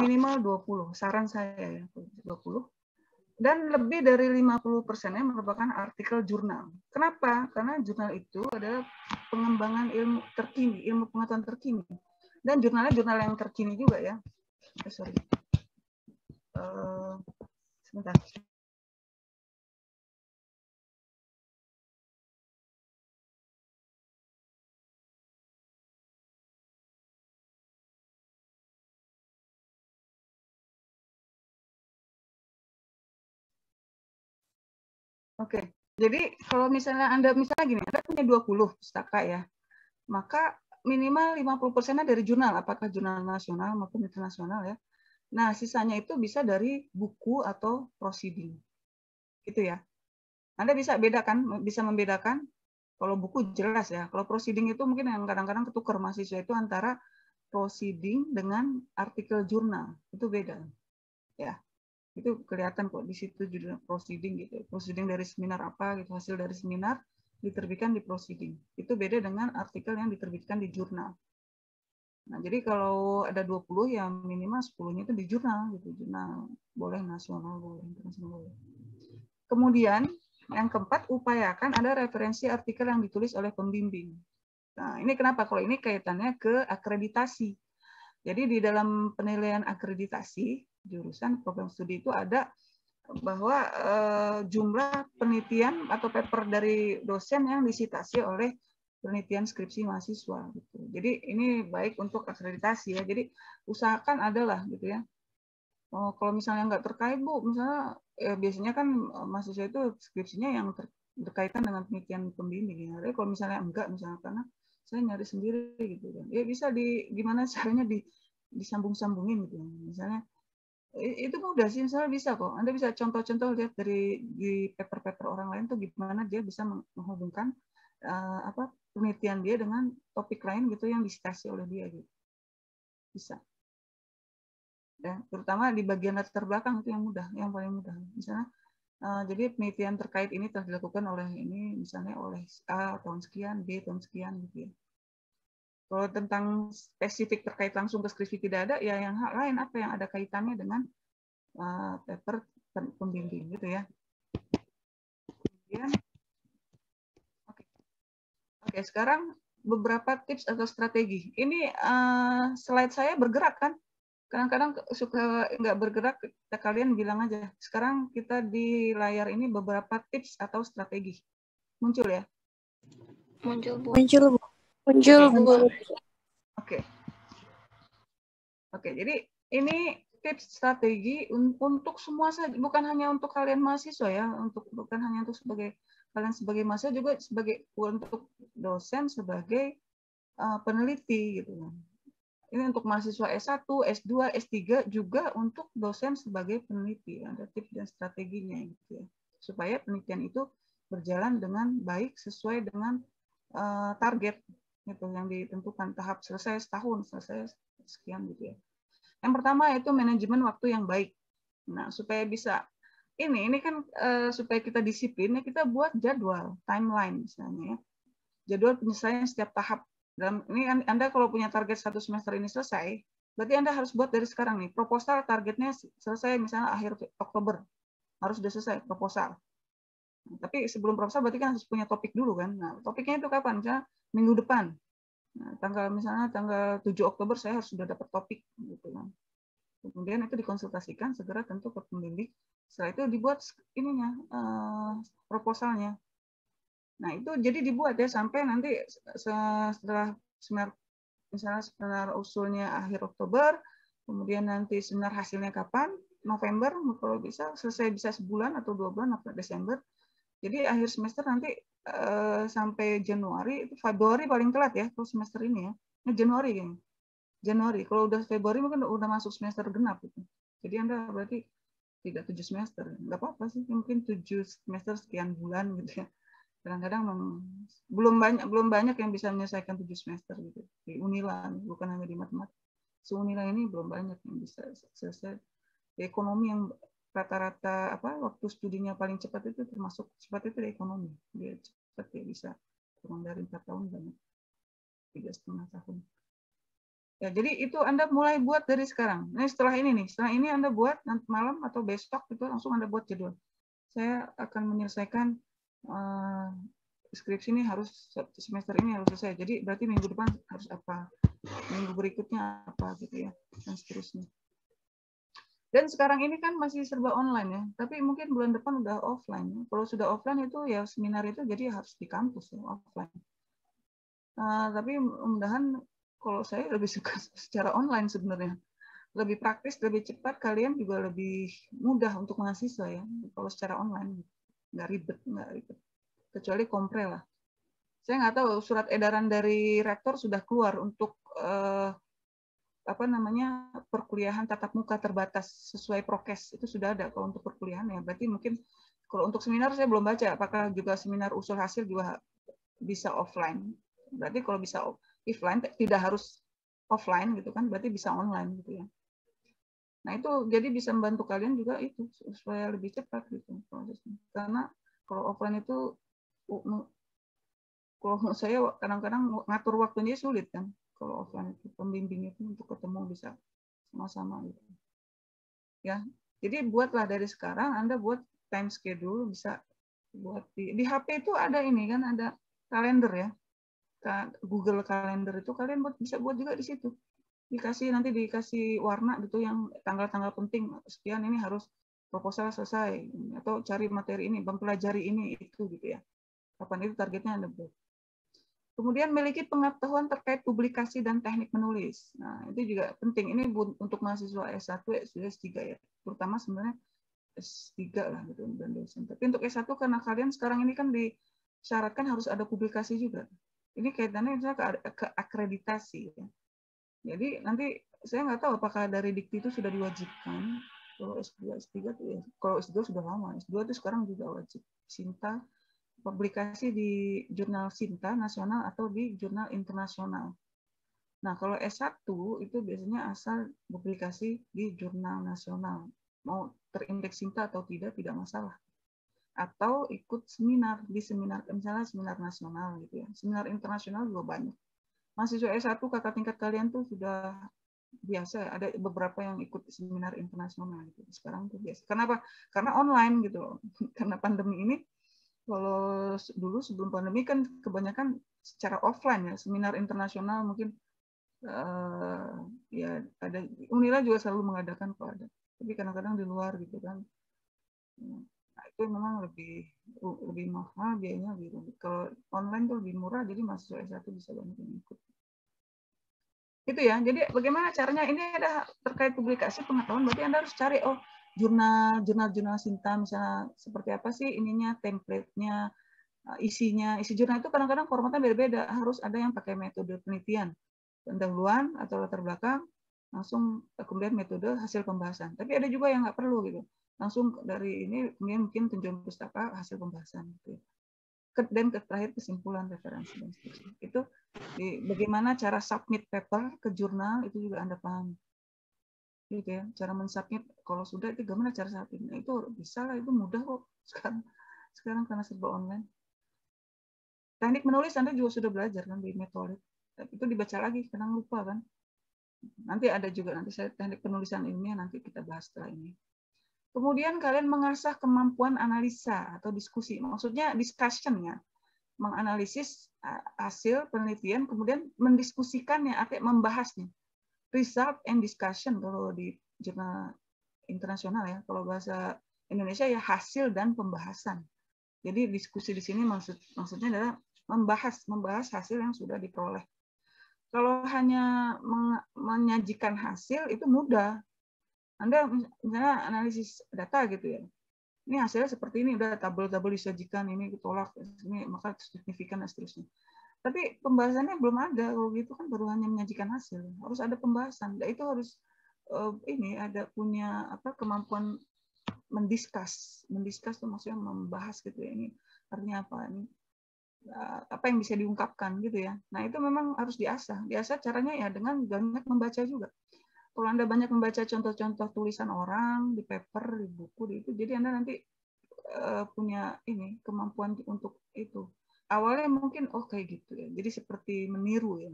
minimal 20, saran saya ya, 20. Dan lebih dari 50%-nya merupakan artikel jurnal. Kenapa? Karena jurnal itu adalah pengembangan ilmu terkini, ilmu pengetahuan terkini. Dan jurnalnya jurnal yang terkini juga ya. Sorry. Sebentar. Oke, jadi kalau misalnya Anda gini, Anda punya 20 pustaka ya, maka minimal 50%-nya dari jurnal, apakah jurnal nasional maupun internasional ya. Nah, sisanya itu bisa dari buku atau proceeding. Gitu ya. Anda bisa bedakan, bisa membedakan. Kalau buku jelas ya, kalau proceeding itu mungkin yang kadang-kadang ketukar mahasiswa itu antara proceeding dengan artikel jurnal. Itu beda. Ya. Itu kelihatan kok di situ judul proceeding gitu. Proceeding dari seminar apa gitu, hasil dari seminar diterbitkan di proceeding. Itu beda dengan artikel yang diterbitkan di jurnal. Nah, jadi kalau ada 20 ya minimal 10-nya itu di jurnal gitu. Jurnal boleh nasional, boleh internasional, boleh. Kemudian yang keempat, upayakan ada referensi artikel yang ditulis oleh pembimbing. Nah, ini kenapa? Kalau ini kaitannya ke akreditasi. Jadi di dalam penilaian akreditasi jurusan program studi itu ada bahwa jumlah penelitian atau paper dari dosen yang disitasi oleh penelitian skripsi mahasiswa gitu. Jadi ini baik untuk akreditasi ya. Jadi usahakan adalah gitu ya. Kalau misalnya nggak terkait Bu, misalnya biasanya kan mahasiswa itu skripsinya yang berkaitan dengan penelitian pembimbing ya. Tapi kalau misalnya enggak, misalnya karena saya nyari sendiri gitu kan, ya bisa gimana caranya disambung-sambungin gitu. Misalnya itu mudah sih, misalnya bisa kok. Anda bisa contoh-contoh lihat di paper-paper orang lain tuh gimana dia bisa menghubungkan penelitian dia dengan topik lain gitu yang disitasi oleh dia gitu. Bisa. Ya, terutama di bagian latar belakang itu yang mudah, yang paling mudah. Misalnya, jadi penelitian terkait ini telah dilakukan oleh ini, misalnya oleh A tahun sekian, B tahun sekian, gitu ya. Kalau tentang spesifik terkait langsung ke skripsi tidak ada, ya yang hal lain apa yang ada kaitannya dengan paper pembimbing, gitu ya. Kemudian, oke, sekarang beberapa tips atau strategi. Ini slide saya bergerak kan? Kadang-kadang suka nggak bergerak, kalian bilang aja. Sekarang kita di layar ini beberapa tips atau strategi. Muncul ya? Muncul, Bu. Muncul, Bu. Muncul, Bu. Oke. Oke, jadi ini tips strategi untuk semua saja, bukan hanya untuk kalian mahasiswa ya, bukan hanya untuk kalian sebagai mahasiswa, juga untuk dosen sebagai peneliti gitu kan. Ini untuk mahasiswa S1, S2, S3 juga untuk dosen sebagai peneliti. Ada tips dan strateginya gitu ya. Supaya penelitian itu berjalan dengan baik sesuai dengan target gitu yang ditentukan, tahap selesai setahun, selesai sekian gitu ya. Yang pertama yaitu manajemen waktu yang baik. Nah, supaya bisa ini kan supaya kita disiplin ya, kita buat jadwal, timeline misalnya ya. Jadwal penyelesaian setiap tahap. Ini Anda kalau punya target 1 semester ini selesai, berarti Anda harus buat dari sekarang nih. Proposal targetnya selesai misalnya akhir Oktober. Harus sudah selesai proposal. Nah, tapi sebelum proposal berarti kan harus punya topik dulu kan. Nah, topiknya itu kapan? Misalnya minggu depan. Nah, tanggal 7 Oktober saya harus sudah dapat topik gitu kan. Kemudian itu dikonsultasikan segera tentu ke pembimbing. Setelah itu dibuat ininya proposalnya. Nah, itu jadi dibuat ya sampai nanti setelah seminar usulnya akhir Oktober, kemudian nanti seminar hasilnya kapan? November, kalau bisa selesai bisa sebulan atau 2 bulan atau Desember. Jadi akhir semester nanti sampai Januari, itu Februari paling telat ya kalau semester ini ya. Nah, Januari kayaknya. Januari. Kalau udah Februari mungkin udah masuk semester genap gitu. Jadi Anda berarti tidak 7 semester. Nggak apa-apa sih, mungkin 7 semester sekian bulan gitu ya. Kadang-kadang belum banyak yang bisa menyelesaikan 7 semester gitu. Di Unila, bukan hanya di matematika. Unila ini belum banyak yang bisa selesai. Di ekonomi yang rata-rata waktu studinya paling cepat itu termasuk cepat itu di ekonomi. Dia cepat ya bisa kurang dari 4 tahun banyak. 3,5 tahun. Ya, jadi itu Anda mulai buat dari sekarang. Nah, setelah ini Anda buat nanti malam atau besok itu langsung Anda buat jadwal. Saya akan menyelesaikan skripsi ini harus semester ini harus selesai. Jadi berarti minggu depan harus apa, minggu berikutnya apa gitu ya, dan seterusnya. Dan sekarang ini kan masih serba online ya, tapi mungkin bulan depan udah offline. Kalau sudah offline itu ya seminar itu jadi harus di kampus ya, offline. Tapi mudah-mudahan kalau saya lebih suka secara online sebenarnya. Lebih praktis, lebih cepat, kalian juga lebih mudah untuk mahasiswa ya. Kalau secara online nggak ribet. Kecuali kompre lah. Saya nggak tahu surat edaran dari rektor sudah keluar untuk perkuliahan tatap muka terbatas sesuai prokes, itu sudah ada kalau untuk perkuliahan ya. Berarti mungkin kalau untuk seminar saya belum baca apakah juga seminar usul hasil juga bisa offline. Berarti kalau bisa offline tidak harus offline gitu kan, berarti bisa online gitu ya. Nah itu jadi bisa membantu kalian juga itu supaya lebih cepat gitu prosesnya. Karena kalau offline itu kalau saya kadang-kadang ngatur waktunya sulit kan. Kalau offline itu pembimbing itu untuk ketemu bisa sama-sama gitu. Ya, jadi buatlah dari sekarang Anda buat time schedule, bisa buat di HP itu ada ini kan, ada kalender ya. Google Calendar itu kalian bisa buat juga di situ. Nanti dikasih warna gitu yang tanggal-tanggal penting sekian ini harus proposal selesai atau cari materi ini, mempelajari ini itu gitu ya. Kapan itu targetnya Anda buat. Kemudian memiliki pengetahuan terkait publikasi dan teknik menulis. Nah, itu juga penting. Ini untuk mahasiswa S1, S2, S3 ya. Terutama sebenarnya S3 lah gitu dan dosen. Tapi untuk S1 karena kalian sekarang ini kan disyaratkan harus ada publikasi juga. Ini kaitannya misalnya ke akreditasi ya. Jadi nanti saya nggak tahu apakah dari Dikti itu sudah diwajibkan. Kalau S2, S3 tuh ya. Kalau S2 sudah lama. S2 itu sekarang juga wajib. Sinta publikasi di jurnal Sinta nasional atau di jurnal internasional. Nah, kalau S1 itu biasanya asal publikasi di jurnal nasional. Mau terindeks Sinta atau tidak masalah. Atau ikut seminar di seminar, misalnya seminar nasional gitu ya. Seminar internasional juga banyak. Mahasiswa S1 kakak tingkat kalian tuh sudah biasa, ada beberapa yang ikut seminar internasional gitu. Sekarang tuh biasa. Kenapa? Karena online gitu. Karena pandemi ini. Kalau dulu sebelum pandemi kan kebanyakan secara offline ya, seminar internasional mungkin ya ada, Unila juga selalu mengadakan kalau ada, tapi kadang-kadang di luar gitu kan. Nah, itu memang lebih mahal biayanya, lebih rumit. Kalau online tuh lebih murah, jadi mahasiswa S1 bisa banyak yang ikut. Itu ya. Jadi bagaimana caranya? Ini ada terkait publikasi pengetahuan, berarti Anda harus cari jurnal Sinta misalnya seperti apa sih ininya, template-nya, isi jurnal itu kadang-kadang formatnya beda-beda, harus ada yang pakai metode penelitian, pendahuluan atau latar belakang, langsung kemudian metode hasil pembahasan. Tapi ada juga yang nggak perlu gitu, langsung dari ini kemudian mungkin tunjuk pustaka hasil pembahasan gitu. Dan terakhir kesimpulan, referensi dan seterusnya. Itu bagaimana cara submit paper ke jurnal itu juga Anda paham. Gitu ya, cara mensubmit kalau sudah itu gimana cara submit. Nah, itu bisa lah, itu mudah kok sekarang karena serba online. Teknik menulis Anda juga sudah belajar kan di metode. Itu dibaca lagi, kadang lupa kan. Nanti ada juga, nanti saya teknik penulisan ilmiah nanti kita bahas setelah ini. Kemudian kalian mengasah kemampuan analisa atau diskusi. Maksudnya discussion ya. Menganalisis hasil penelitian, kemudian mendiskusikannya, artinya membahasnya. Result and discussion kalau di jurnal internasional ya. Kalau bahasa Indonesia ya hasil dan pembahasan. Jadi diskusi di sini maksudnya adalah membahas hasil yang sudah diperoleh. Kalau hanya menyajikan hasil itu mudah. Anda misalnya analisis data gitu ya. Ini hasilnya seperti ini, udah tabel-tabel disajikan, ini ditolak, ini maka signifikan dan seterusnya. Tapi pembahasannya belum ada. Kalau gitu kan baru hanya menyajikan hasil. Harus ada pembahasan. Dan itu harus ada punya kemampuan mendiskus itu maksudnya membahas gitu ya, ini artinya apa, ini apa yang bisa diungkapkan gitu ya. Nah itu memang harus diasah caranya ya dengan banyak membaca juga. Kalau Anda banyak membaca contoh-contoh tulisan orang di paper, di buku, di itu, jadi Anda nanti punya ini kemampuan untuk itu. Awalnya mungkin kayak gitu ya, jadi seperti meniru ya,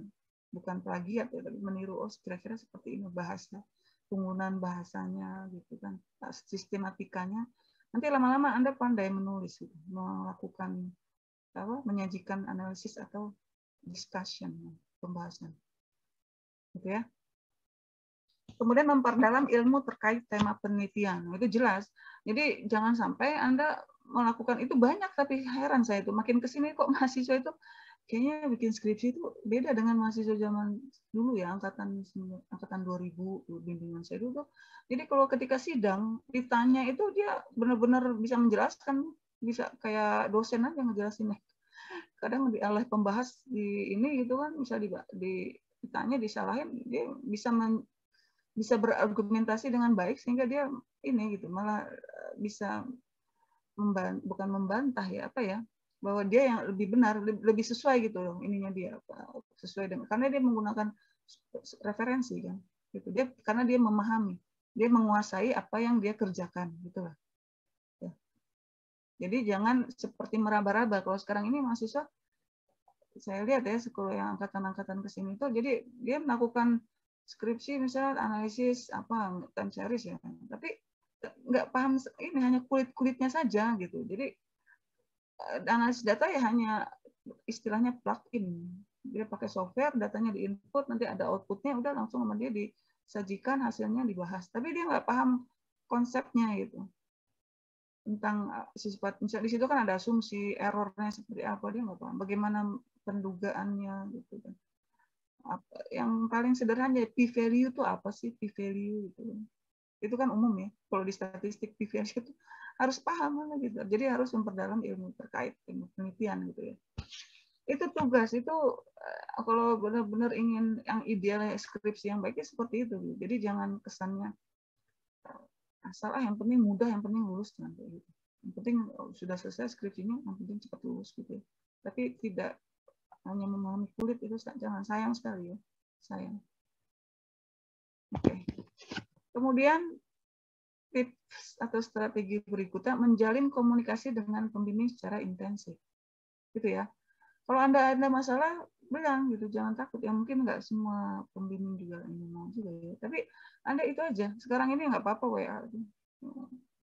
bukan plagiat ya, tapi meniru, oh kira-kira seperti ini bahasa, penggunaan bahasanya gitu kan, sistematikanya. Nanti lama-lama Anda pandai menulis, gitu, melakukan menyajikan analisis atau discussion, pembahasan, gitu ya. Kemudian memperdalam ilmu terkait tema penelitian, itu jelas. Jadi jangan sampai Anda melakukan itu banyak, tapi heran saya itu makin kesini kok mahasiswa itu kayaknya bikin skripsi itu beda dengan mahasiswa zaman dulu ya, angkatan 2000 bimbingan saya dulu. Jadi kalau ketika sidang ditanya itu dia benar-benar bisa menjelaskan, bisa kayak dosen aja ngejelasinnya. Kadang oleh pembahas di ini gitu kan, bisa ditanya disalahin, dia bisa berargumentasi dengan baik sehingga dia ini gitu malah bisa bukan membantah ya apa ya, bahwa dia yang lebih benar, lebih sesuai gitu loh ininya dia, sesuai dengan, karena dia menggunakan referensi kan gitu, dia karena dia memahami, dia menguasai apa yang dia kerjakan gitu lah ya. Jadi jangan seperti meraba-raba. Kalau sekarang ini mahasiswa saya lihat ya, sekolah yang angkatan-angkatan kesini itu, jadi dia melakukan skripsi misalnya analisis apa time series ya, tapi nggak paham ini, hanya kulit-kulitnya saja gitu. Jadi analisis data ya hanya istilahnya plug-in, dia pakai software, datanya di input, nanti ada outputnya, udah langsung sama dia disajikan, hasilnya dibahas, tapi dia nggak paham konsepnya gitu tentang sifat, misalnya di situ kan ada asumsi, errornya seperti apa, dia nggak paham bagaimana pendugaannya gitu kan. Yang paling sederhana p-value itu apa sih, p-value gitu. Itu kan umum ya, kalau di statistik p-value itu harus paham gitu. Jadi harus memperdalam ilmu terkait ilmu penelitian gitu ya. Itu tugas itu kalau benar-benar ingin yang idealnya skripsi yang baiknya seperti itu. Jadi jangan kesannya asal yang penting mudah, yang penting lulus nanti gitu. Yang penting sudah selesai skripsinya, yang penting cepat lulus gitu. Tapi tidak hanya memahami kulit, itu jangan, sayang sekali ya, sayang. Oke. Kemudian tips atau strategi berikutnya, menjalin komunikasi dengan pembimbing secara intensif, gitu ya. Kalau Anda ada masalah, bilang gitu, jangan takut ya, mungkin nggak semua pembimbing juga ini mau juga ya. Tapi Anda itu aja, sekarang ini nggak apa-apa WA.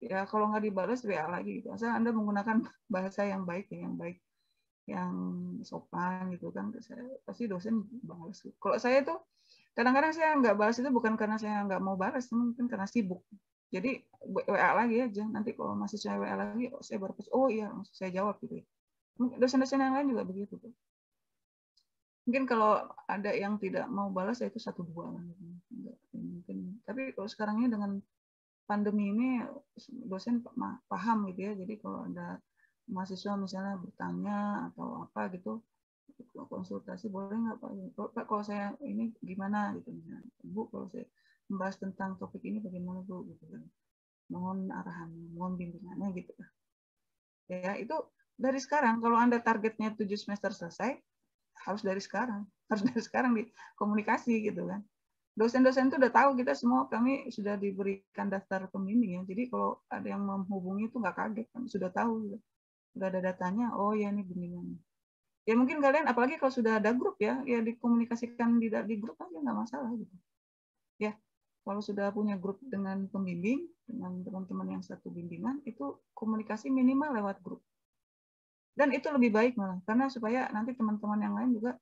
Ya kalau nggak dibalas WA lagi gitu. Asal Anda menggunakan bahasa yang baik ya, yang baik, yang sopan gitu kan, pasti dosen balas. Kalau saya tuh kadang-kadang saya nggak balas itu bukan karena saya nggak mau balas, mungkin karena sibuk. Jadi WA lagi aja, nanti kalau masih saya WA lagi, saya baru oh iya langsung saya jawab gitu. Dosen-dosen yang lain juga begitu tuh. Mungkin kalau ada yang tidak mau balas itu 1-2 lah. Mungkin. Tapi kalau sekarang ini dengan pandemi ini dosen paham gitu ya. Jadi kalau ada mahasiswa misalnya bertanya atau apa gitu, konsultasi boleh nggak Pak? Kalau saya ini gimana gitu misalnya. Bu, kalau saya membahas tentang topik ini bagaimana Bu gitu kan. Mohon arahan, mohon bimbingannya gitu kan. Ya, itu dari sekarang. Kalau Anda targetnya 7 semester selesai, harus dari sekarang. Harus dari sekarang di komunikasi gitu kan. Dosen-dosen itu udah tahu, kita semua kami sudah diberikan daftar pembimbing ya. Jadi kalau ada yang menghubungi itu nggak kaget, kan sudah tahu gitu. Sudah ada datanya, oh ya ini bimbingan. Ya mungkin kalian, apalagi kalau sudah ada grup ya dikomunikasikan di grup aja nggak masalah gitu. Ya, kalau sudah punya grup dengan pembimbing, dengan teman-teman yang satu bimbingan, itu komunikasi minimal lewat grup. Dan itu lebih baik malah, karena supaya nanti teman-teman yang lain juga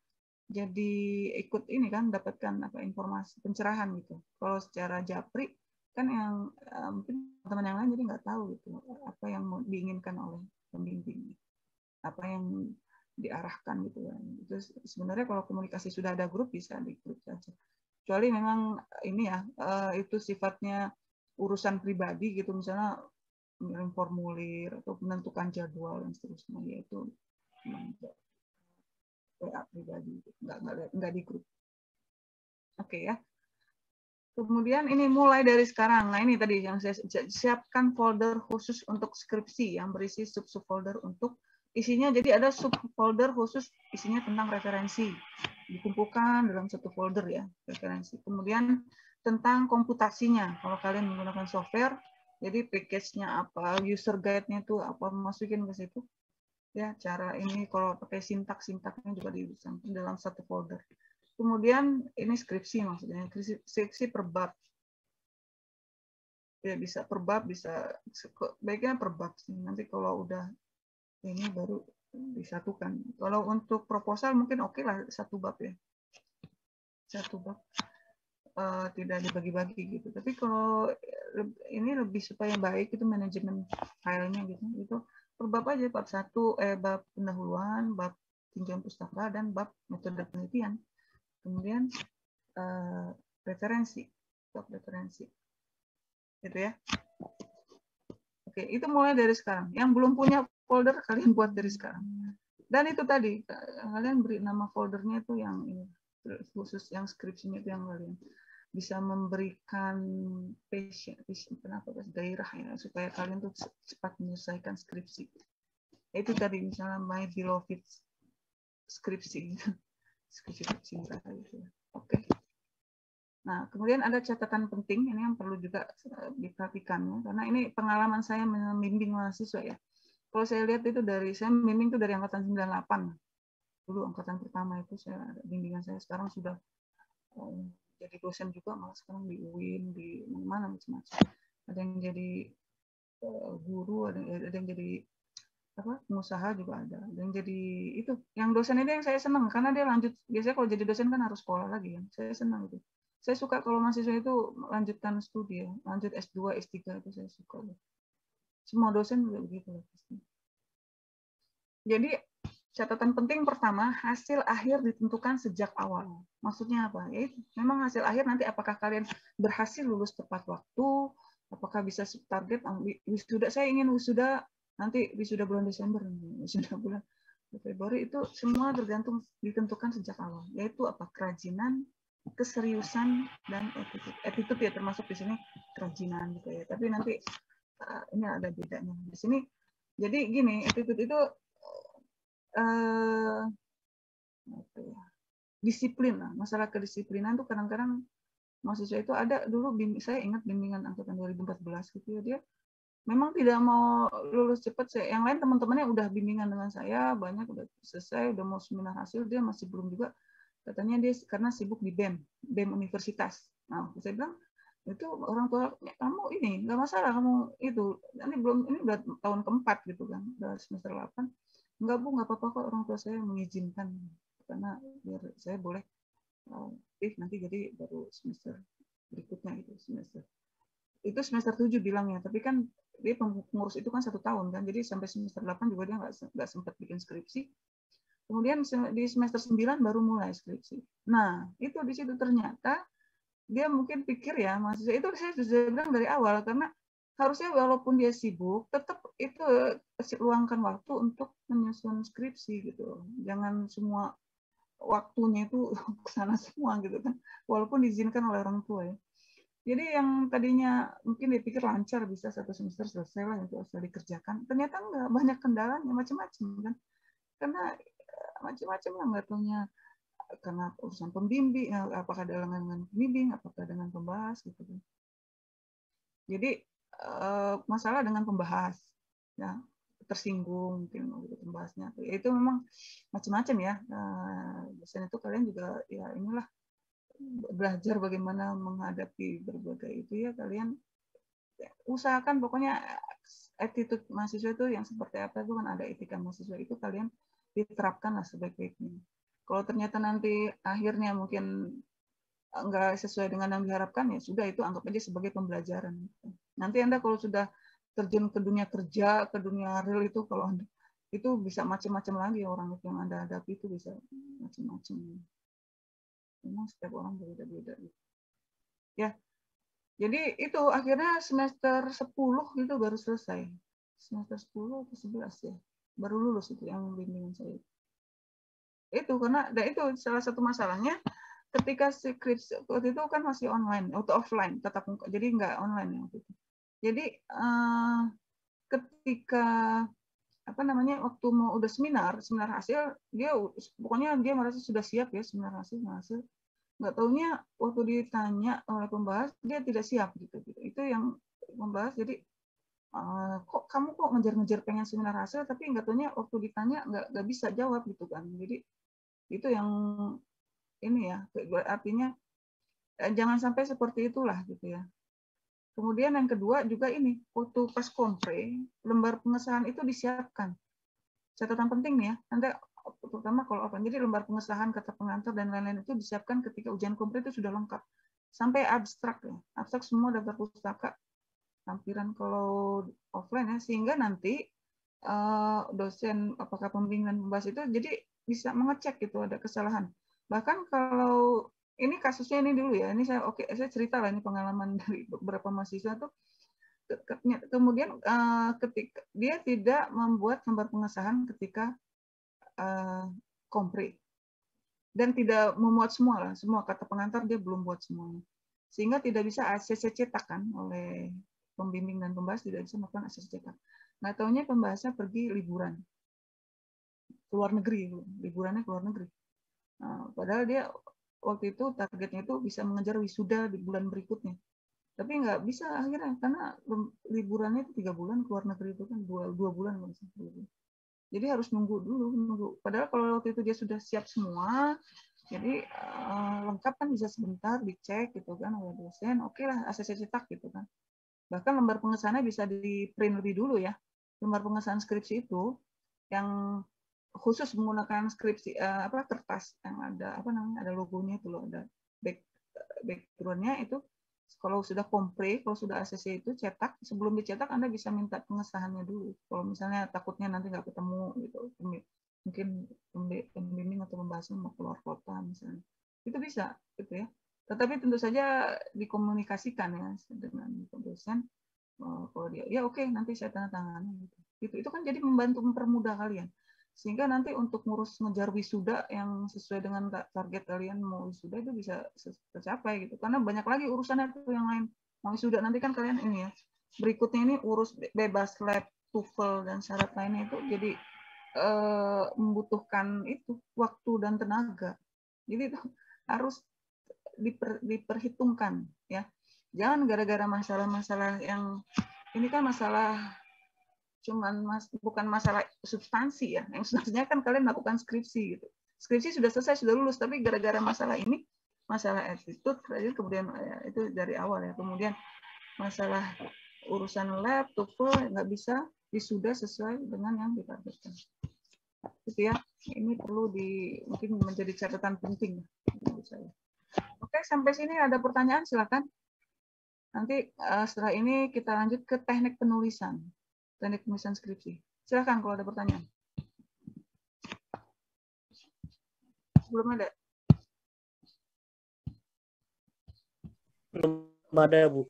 jadi ikut ini kan, dapatkan apa informasi pencerahan gitu. Kalau secara japri kan yang mungkin teman yang lain jadi nggak tahu gitu apa yang diinginkan oleh pembimbing, apa yang diarahkan gitu kan. Itu sebenarnya kalau komunikasi sudah ada grup bisa di grup saja. Kecuali memang ini ya itu sifatnya urusan pribadi gitu, misalnya mengirim formulir atau menentukan jadwal dan seterusnya, yaitu WA pribadi, nggak di grup. Oke ya. Kemudian ini mulai dari sekarang. Nah ini tadi yang saya siapkan folder khusus untuk skripsi yang berisi sub-folder untuk isinya. Jadi ada subfolder khusus isinya tentang referensi, dikumpulkan dalam satu folder ya, referensi. Kemudian tentang komputasinya, kalau kalian menggunakan software, jadi package-nya apa, user guide-nya itu apa, masukin ke situ. Ya, cara ini kalau pakai sintaknya juga disampaikan dalam satu folder. Kemudian ini skripsi maksudnya, skripsi per bab. Ya bisa per bab, bisa baiknya per bab sih. Nanti kalau udah ini baru disatukan. Kalau untuk proposal mungkin oke lah satu bab ya. Satu bab. Tidak dibagi-bagi gitu. Tapi kalau ini lebih supaya baik itu manajemen filenya gitu. Itu per bab aja, bab 1, bab pendahuluan, bab tinjauan pustaka, dan bab metode penelitian. Kemudian referensi, bab referensi. Gitu ya. Oke, itu mulai dari sekarang. Yang belum punya folder kalian buat dari sekarang. Dan itu tadi kalian beri nama foldernya itu yang ini, khusus yang skripsinya itu yang kalian bisa memberikan gairah ya supaya kalian tuh cepat menyelesaikan skripsi. Itu tadi misalnya my beloved skripsi gitu. Skripsi cinta gitu. Oke. Nah, kemudian ada catatan penting ini yang perlu juga diperhatikan ya, karena ini pengalaman saya membimbing mahasiswa ya. Kalau saya lihat itu saya membimbing itu dari angkatan 98. Dulu angkatan pertama itu bimbingan saya, sekarang sudah jadi dosen juga, malah sekarang di UIN, di mana macam-macam. Ada yang jadi guru, ada yang jadi pengusaha juga ada yang jadi itu. Yang dosen ini yang saya senang karena dia lanjut, biasanya kalau jadi dosen kan harus sekolah lagi kan. Saya senang itu. Saya suka kalau mahasiswa itu lanjutkan studi ya, lanjut S2, S3 itu saya suka. Semua dosen juga begitu pasti. Jadi catatan penting pertama, hasil akhir ditentukan sejak awal. Maksudnya apa? Ya, memang hasil akhir nanti apakah kalian berhasil lulus tepat waktu, apakah bisa target wisuda. Saya ingin wisuda nanti wisuda bulan Desember, wisuda bulan Februari, itu semua tergantung ditentukan sejak awal. Yaitu apa? Kerajinan, keseriusan, dan attitude. Attitude ya termasuk di sini kerajinan gitu ya. Tapi nanti ini ada bedanya di sini. Jadi gini, attitude itu disiplin lah. Masalah kedisiplinan tuh kadang-kadang mahasiswa itu ada dulu, saya ingat bimbingan angkatan 2014 gitu ya, dia memang tidak mau lulus cepat. Yang lain teman-temannya udah bimbingan dengan saya, banyak udah selesai, udah mau seminar hasil, dia masih belum juga. Katanya dia karena sibuk di BEM universitas. Nah, saya bilang itu orang tua kamu ini nggak masalah, kamu itu nanti belum, ini udah tahun keempat gitu kan, udah semester 8. Enggak Bu, nggak apa-apa kok, orang tua saya mengizinkan karena biar saya boleh nanti jadi baru semester berikutnya itu semester 7 bilangnya, tapi kan dia pengurus itu kan 1 tahun kan, jadi sampai semester 8 juga dia nggak sempat bikin skripsi. Kemudian di semester 9 baru mulai skripsi. Nah, itu di situ ternyata dia mungkin pikir ya, mahasiswa itu saya sudah bilang dari awal, karena harusnya walaupun dia sibuk, tetap itu luangkan waktu untuk menyusun skripsi gitu. Jangan semua waktunya itu ke sana semua gitu kan, walaupun diizinkan oleh orang tua ya. Jadi yang tadinya mungkin dipikir lancar, bisa 1 semester selesai lah, itu harus dikerjakan. Ternyata enggak, banyak kendalanya, macam-macam kan. Karena macam-macam yang nggak tahunya, karena urusan pembimbing, apakah dengan pembimbing, apakah dengan pembahas gitu kan. Jadi masalah dengan pembahas, ya tersinggung mungkin gitu pembahasnya. Itu memang macam-macam ya. Dosen itu kalian juga ya inilah belajar bagaimana menghadapi berbagai itu ya, kalian usahakan pokoknya attitude mahasiswa itu yang seperti apa itu kan, ada etika mahasiswa itu kalian diterapkan lah sebaik-baiknya. Kalau ternyata nanti akhirnya mungkin nggak sesuai dengan yang diharapkan, ya sudah, itu anggap aja sebagai pembelajaran. Nanti Anda kalau sudah terjun ke dunia kerja, ke dunia real itu, kalau Anda itu bisa macam-macam lagi orang itu yang Anda hadapi, itu bisa macam-macam. Memang setiap orang berbeda-beda. Ya, jadi itu akhirnya semester 10 gitu baru selesai. Semester 10 atau 11 ya, baru lulus itu yang bimbingan saya. Itu karena itu salah satu masalahnya ketika skripsi waktu itu kan masih online atau offline, tatap muka, jadi nggak online ya waktu itu. Jadi ketika waktu mau udah seminar hasil, dia pokoknya dia merasa sudah siap ya, seminar hasil, nggak taunya waktu ditanya oleh pembahas dia tidak siap gitu. Itu yang membahas, jadi kok kamu ngejar-ngejar pengen seminar hasil, tapi nggak taunya waktu ditanya nggak bisa jawab gitu kan. Jadi itu yang ini ya, artinya jangan sampai seperti itulah gitu ya. Kemudian yang kedua juga ini, waktu pas kompre, lembar pengesahan itu disiapkan. Catatan penting nih ya, nanti terutama kalau apa, jadi lembar pengesahan, kata pengantar dan lain-lain itu disiapkan ketika ujian kompre itu sudah lengkap. Sampai abstrak ya, abstrak semua daftar pustaka, lampiran kalau offline ya, sehingga nanti dosen apakah pembimbing dan pembahas itu jadi bisa mengecek gitu ada kesalahan. Bahkan kalau ini kasusnya ini dulu ya, ini saya cerita lah ini pengalaman dari beberapa mahasiswa tuh. Kemudian ketika dia tidak membuat lembar pengesahan ketika kompre dan tidak memuat semua kata pengantar dia belum buat semuanya, sehingga tidak bisa ACC cetak kan oleh pembimbing dan pembahas, tidak bisa melakukan ACC cetak. Nggak taunya pembahasnya pergi liburan keluar negeri, liburannya keluar negeri. Padahal dia waktu itu targetnya itu bisa mengejar wisuda di bulan berikutnya. Tapi nggak bisa akhirnya, karena liburannya itu 3 bulan, keluar negeri itu kan 2 bulan. Jadi harus nunggu dulu. Padahal kalau waktu itu dia sudah siap semua, jadi lengkap kan bisa sebentar dicek gitu kan oleh dosen, oke lah ACC cetak gitu kan. Bahkan lembar pengesahannya bisa di print lebih dulu ya. Lembar pengesahan skripsi itu yang khusus menggunakan skripsi kertas yang ada ada logonya itu loh, ada backgroundnya itu. Kalau sudah kompre, kalau sudah ACC itu cetak, sebelum dicetak Anda bisa minta pengesahannya dulu. Kalau misalnya takutnya nanti nggak ketemu gitu, mungkin pembimbing atau pembahasnya mau keluar kota misalnya, itu bisa gitu ya. Tetapi tentu saja dikomunikasikan ya dengan dosen. Kalau dia ya oke, nanti saya tanda tangan gitu. Itu kan jadi membantu mempermudah kalian, sehingga nanti untuk ngurus ngejar wisuda yang sesuai dengan target kalian mau wisuda itu bisa tercapai gitu. Karena banyak lagi urusannya tuh yang lain. Mau wisuda nanti kan kalian ini ya, berikutnya ini urus bebas lab, TOEFL dan syarat lainnya itu jadi membutuhkan itu waktu dan tenaga. Jadi itu harus diperhitungkan ya. Jangan gara-gara masalah-masalah yang ini kan masalah bukan masalah substansi ya. Yang substansinya kan kalian melakukan skripsi gitu. Skripsi sudah selesai, sudah lulus, tapi gara-gara masalah ini, masalah attitude, kemudian itu dari awal ya. Kemudian masalah urusan lab, TOEFL nggak bisa wisuda sesuai dengan yang ditargetkan. Gitu ya. Ini perlu mungkin menjadi catatan penting menurut saya. Oke, sampai sini ada pertanyaan silakan. Nanti setelah ini kita lanjut ke teknik penulisan. Teknik penulisan skripsi. Silakan kalau ada pertanyaan. Belum ada? Belum ada, Bu.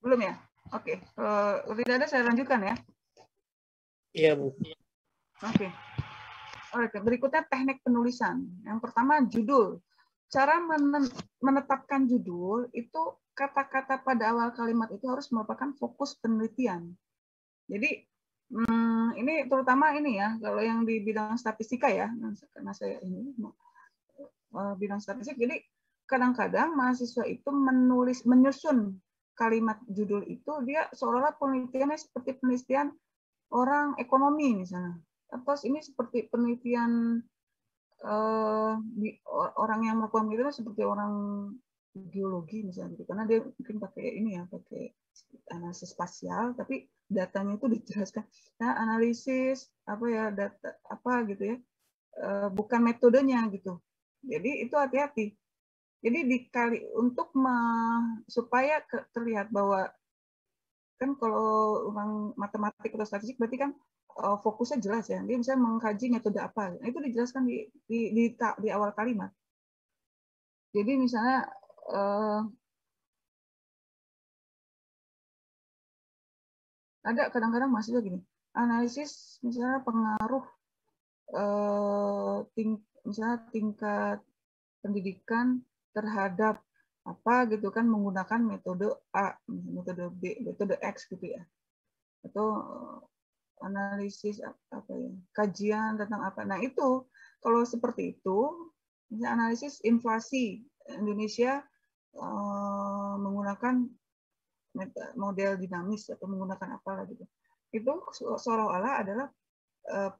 Belum ya? Oke. Kalau tidak ada, saya lanjutkan ya. Iya, Bu. Oke. Oke. Berikutnya teknik penulisan. Yang pertama judul. Cara menetapkan judul itu kata-kata pada awal kalimat itu harus merupakan fokus penelitian. Jadi ini terutama ini ya, kalau yang di bidang statistika ya, karena saya ini bidang statistik, jadi kadang-kadang mahasiswa itu menyusun kalimat judul itu dia seolah-olah penelitiannya seperti penelitian orang ekonomi misalnya, atau ini seperti penelitian orang yang melakukan itu seperti orang geologi misalnya gitu, karena dia mungkin pakai ini ya, pakai analisis spasial, tapi datanya itu dijelaskan, nah analisis apa ya, data apa gitu ya, bukan metodenya gitu. Jadi itu hati-hati. Jadi untuk supaya terlihat bahwa kan kalau orang matematik atau statistik berarti kan fokusnya jelas ya, dia bisa mengkaji metode apa, nah, itu dijelaskan di awal kalimat. Jadi misalnya ada kadang-kadang mahasiswa gini, analisis misalnya pengaruh misalnya tingkat pendidikan terhadap apa gitu kan menggunakan metode A, metode B, metode X gitu ya, atau analisis apa ya, kajian tentang apa. Nah itu kalau seperti itu, misalnya analisis inflasi Indonesia menggunakan model dinamis atau menggunakan apa gitu. Itu seolah-olah adalah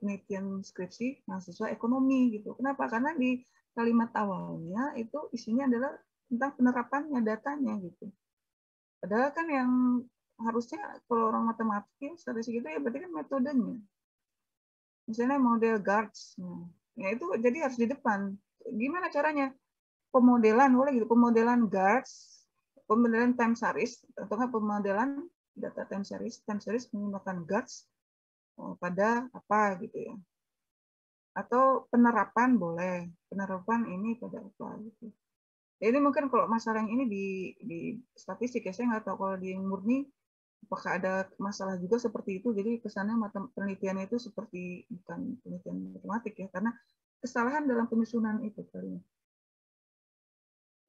penelitian skripsi mahasiswa ekonomi gitu. Kenapa? Karena di kalimat awalnya itu isinya adalah tentang penerapannya, datanya gitu. Padahal kan yang harusnya kalau orang matematik, statistik itu ya berarti kan metodenya. Misalnya model GARDS, ya itu jadi harus di depan. Gimana caranya? Pemodelan, boleh gitu, pemodelan GARDS, pemodelan time series, atau pemodelan data time series menggunakan GARDS pada apa gitu ya. Atau penerapan boleh, penerapan ini pada apa gitu. Ya, ini mungkin kalau masalah yang ini di statistik ya, saya nggak tahu kalau di murni apakah ada masalah juga seperti itu. Jadi kesannya penelitiannya itu seperti bukan penelitian matematik ya, karena kesalahan dalam penyusunan itu kali.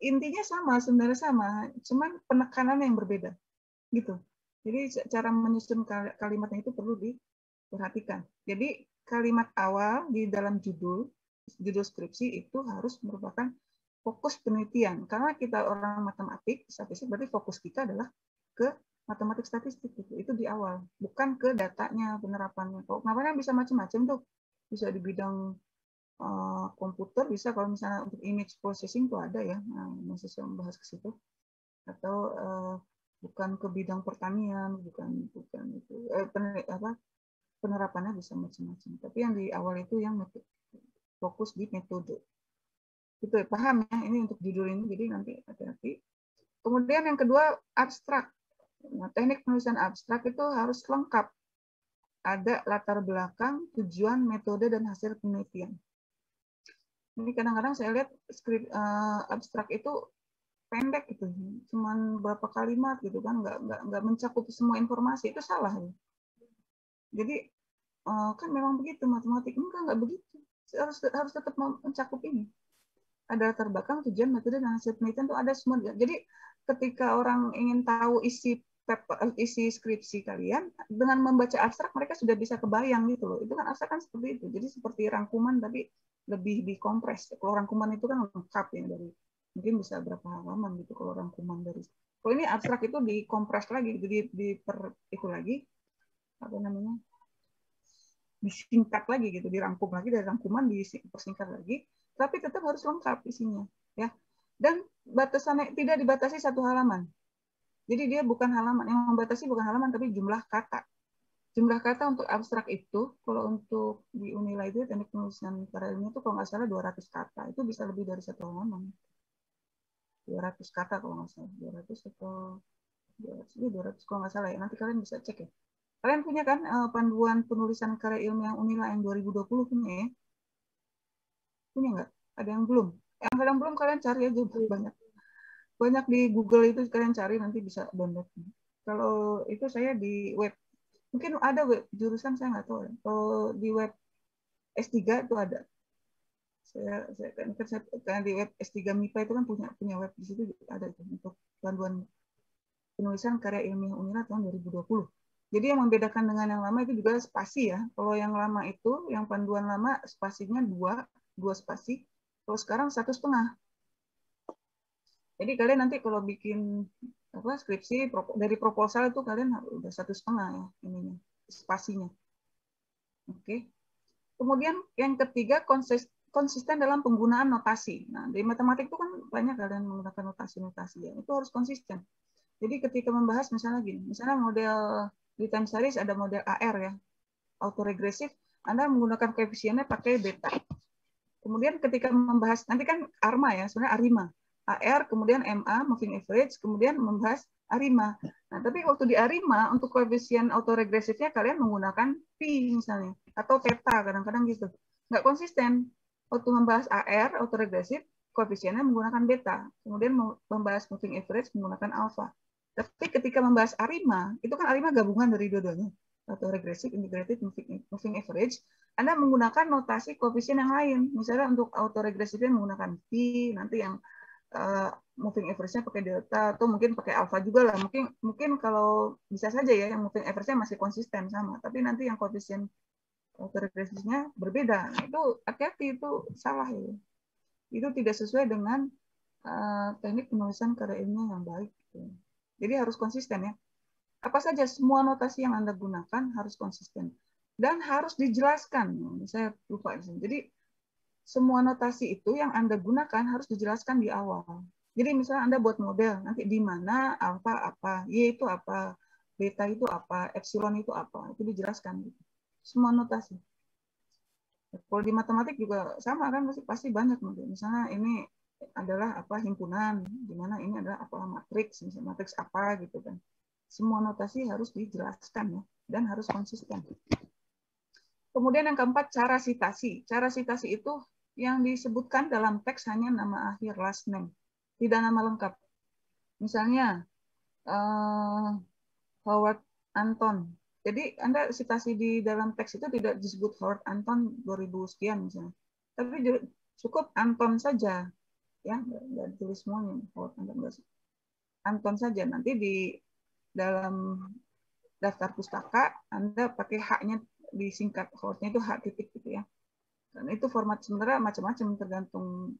Intinya sama, sebenarnya sama, cuman penekanan yang berbeda gitu. Jadi cara menyusun kalimatnya itu perlu diperhatikan. Jadi kalimat awal di dalam judul skripsi itu harus merupakan fokus penelitian. Karena kita orang matematik, statistik, berarti fokus kita adalah ke matematik statistik itu di awal, bukan ke datanya, penerapannya. Kalau penerapannya bisa macam-macam tuh, bisa di bidang komputer, bisa kalau misalnya untuk image processing tuh ada ya, masih saya membahas ke situ. Atau bukan ke bidang pertanian, bukan itu penerapannya bisa macam-macam. Tapi yang di awal itu yang fokus di metode. Itu ya, paham ya, ini untuk judul ini, jadi nanti hati-hati. Kemudian yang kedua, abstrak. Nah, teknik penulisan abstrak itu harus lengkap. Ada latar belakang, tujuan, metode, dan hasil penelitian. Ini kadang-kadang saya lihat skrip abstrak itu pendek gitu, cuman berapa kalimat gitu kan, nggak mencakup semua informasi, itu salah ya. Jadi kan memang begitu matematik, nggak begitu, harus tetap mencakup ini. Ada latar belakang, tujuan, metode, dan hasil penelitian itu ada semua. Jadi ketika orang ingin tahu isi skripsi kalian, dengan membaca abstrak mereka sudah bisa kebayang gitu loh. Itu kan abstrak kan seperti itu. Jadi seperti rangkuman tapi lebih dikompres. Kalau rangkuman itu kan lengkap ya, dari mungkin bisa berapa halaman gitu kalau rangkuman dari. Kalau ini abstrak itu dikompres lagi, jadi itu lagi apa namanya? Disingkat lagi gitu, dirangkum lagi, dari rangkuman dipersingkat lagi, tapi tetap harus lengkap isinya ya. Dan batasannya tidak dibatasi satu halaman. Jadi dia bukan halaman, yang membatasi bukan halaman tapi jumlah kata. Jumlah kata untuk abstrak itu, kalau untuk di Unila itu teknik penulisan karya ilmiah itu kalau nggak salah 200 kata. Itu bisa lebih dari satu halaman. 200 kata kalau nggak salah. 200 atau 200 kalau nggak salah ya. Nanti kalian bisa cek ya. Kalian punya kan panduan penulisan karya ilmiah Unila yang 2020 punya ya? Punya nggak? Ada yang belum? Yang kalian belum kalian cari aja, banyak. Banyak di Google itu kalian cari, nanti bisa download. Kalau itu saya di web, mungkin ada web jurusan saya nggak tahu. Kalau di web S3 itu ada. Saya karena di web S3 MIPA itu kan punya web, di situ ada itu untuk panduan penulisan karya ilmiah Unila tahun 2020. Jadi yang membedakan dengan yang lama itu juga spasi ya. Kalau yang lama itu, yang panduan lama spasinya 2 spasi. Kalau sekarang 1,5. Jadi kalian nanti kalau bikin skripsi dari proposal itu kalian udah 1,5 ya ininya, spasinya. Oke. Kemudian yang ketiga, konsisten dalam penggunaan notasi. Nah, di matematik itu kan banyak kalian menggunakan notasi-notasi ya. Itu harus konsisten. Jadi ketika membahas misalnya gini, misalnya model di time series ada model AR ya, autoregresif, Anda menggunakan koefisiennya pakai beta. Kemudian ketika membahas, nanti kan ARMA ya, sebenarnya ARIMA. AR, kemudian MA, moving average, kemudian membahas ARIMA. Nah, tapi waktu di ARIMA, untuk koefisien autoregresifnya kalian menggunakan P misalnya, atau theta, kadang-kadang gitu. Nggak konsisten. Waktu membahas AR, autoregresif, koefisiennya menggunakan beta. Kemudian membahas moving average menggunakan alpha. Tapi ketika membahas ARIMA, itu kan ARIMA gabungan dari dua-duanya. Autoregressive, integrated, moving average, Anda menggunakan notasi koefisien yang lain. Misalnya untuk autoregresifnya menggunakan P, nanti yang moving average-nya pakai delta, atau mungkin pakai alpha juga lah. Mungkin kalau bisa saja ya, yang moving average-nya masih konsisten sama, tapi nanti yang koefisien autoregresifnya berbeda. Nah, itu hati-hati, itu salah ya. Itu tidak sesuai dengan teknik penulisan karya ilmiah yang baik. Jadi harus konsisten ya. Apa saja semua notasi yang Anda gunakan harus konsisten dan harus dijelaskan. Saya lupa di sini. Jadi semua notasi itu yang Anda gunakan harus dijelaskan di awal. Jadi misalnya Anda buat model, nanti di mana alfa apa, Y itu apa, beta itu apa, epsilon itu apa, itu dijelaskan. Semua notasi. Kalau di matematik juga sama kan, pasti banyak. Misalnya ini adalah apa himpunan, di mana ini adalah apa matriks, misalnya matriks apa gitu kan. Semua notasi harus dijelaskan ya, dan harus konsisten. Kemudian yang keempat, cara sitasi. Cara sitasi itu yang disebutkan dalam teks hanya nama akhir, last name, tidak nama lengkap. Misalnya Howard Anton. Jadi Anda citasi di dalam teks itu tidak disebut Howard Anton 2000 sekian misalnya, tapi cukup Anton saja, ya, nggak ditulis semuanya Howard Anton, Anton saja. Nanti di dalam daftar pustaka Anda pakai haknya disingkat, Howard-nya itu hak titik gitu ya. Dan itu format sebenarnya macam-macam tergantung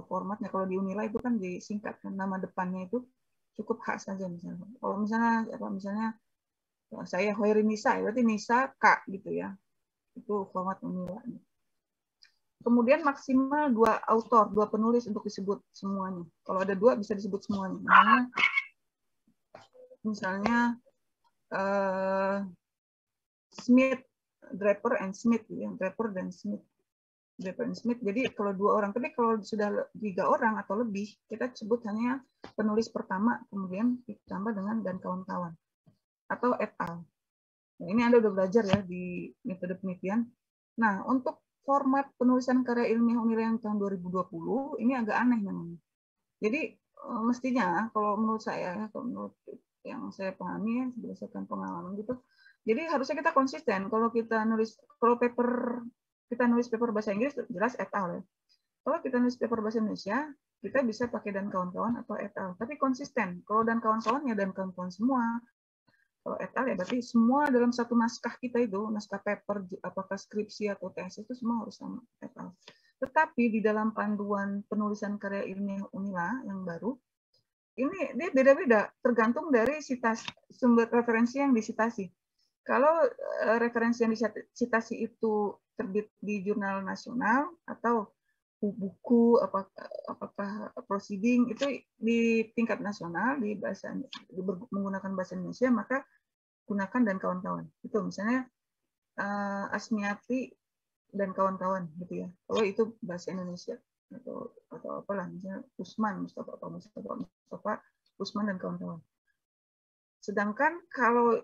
formatnya. Kalau di Unila itu kan disingkat, kan nama depannya itu cukup hak saja misalnya. Kalau misalnya saya Hoiri Nisa, berarti Nisa K gitu ya. Itu format Unila. Kemudian maksimal 2 autor, 2 penulis untuk disebut semuanya. Kalau ada 2 bisa disebut semuanya. Misalnya Smith, Draper and Smith, ya, Draper dan Smith. Jadi kalau 2 orang, tapi kalau sudah 3 orang atau lebih, kita sebut hanya penulis pertama, kemudian ditambah dengan dan kawan-kawan atau et al. Nah, ini Anda udah belajar ya di metode penelitian. Nah, untuk format penulisan karya ilmiah Unila yang tahun 2020 ini agak aneh namanya. Jadi mestinya kalau menurut saya, kalau menurut yang saya pahami ya, berdasarkan pengalaman gitu, jadi harusnya kita konsisten. Kalau kita nulis, kalau kita nulis paper bahasa Inggris jelas et al. Ya. Kalau kita nulis paper bahasa Indonesia, kita bisa pakai dan kawan-kawan atau et al. Tapi konsisten. Kalau dan kawan-kawan ya dan kawan-kawan semua. Kalau et al ya berarti semua dalam satu naskah kita itu, naskah paper, apakah skripsi atau tesis itu semua harus sama et al. Tetapi di dalam panduan penulisan karya ilmiah Unila yang baru, ini dia beda-beda tergantung dari sumber referensi yang disitasi. Kalau referensi yang disitasi itu terbit di jurnal nasional atau buku apakah proceeding itu di tingkat nasional menggunakan bahasa Indonesia, maka gunakan dan kawan-kawan. Itu misalnya Asmiati dan kawan-kawan gitu ya. Kalau itu bahasa Indonesia atau apalah, misalnya Mustafa Usman dan kawan-kawan. Sedangkan kalau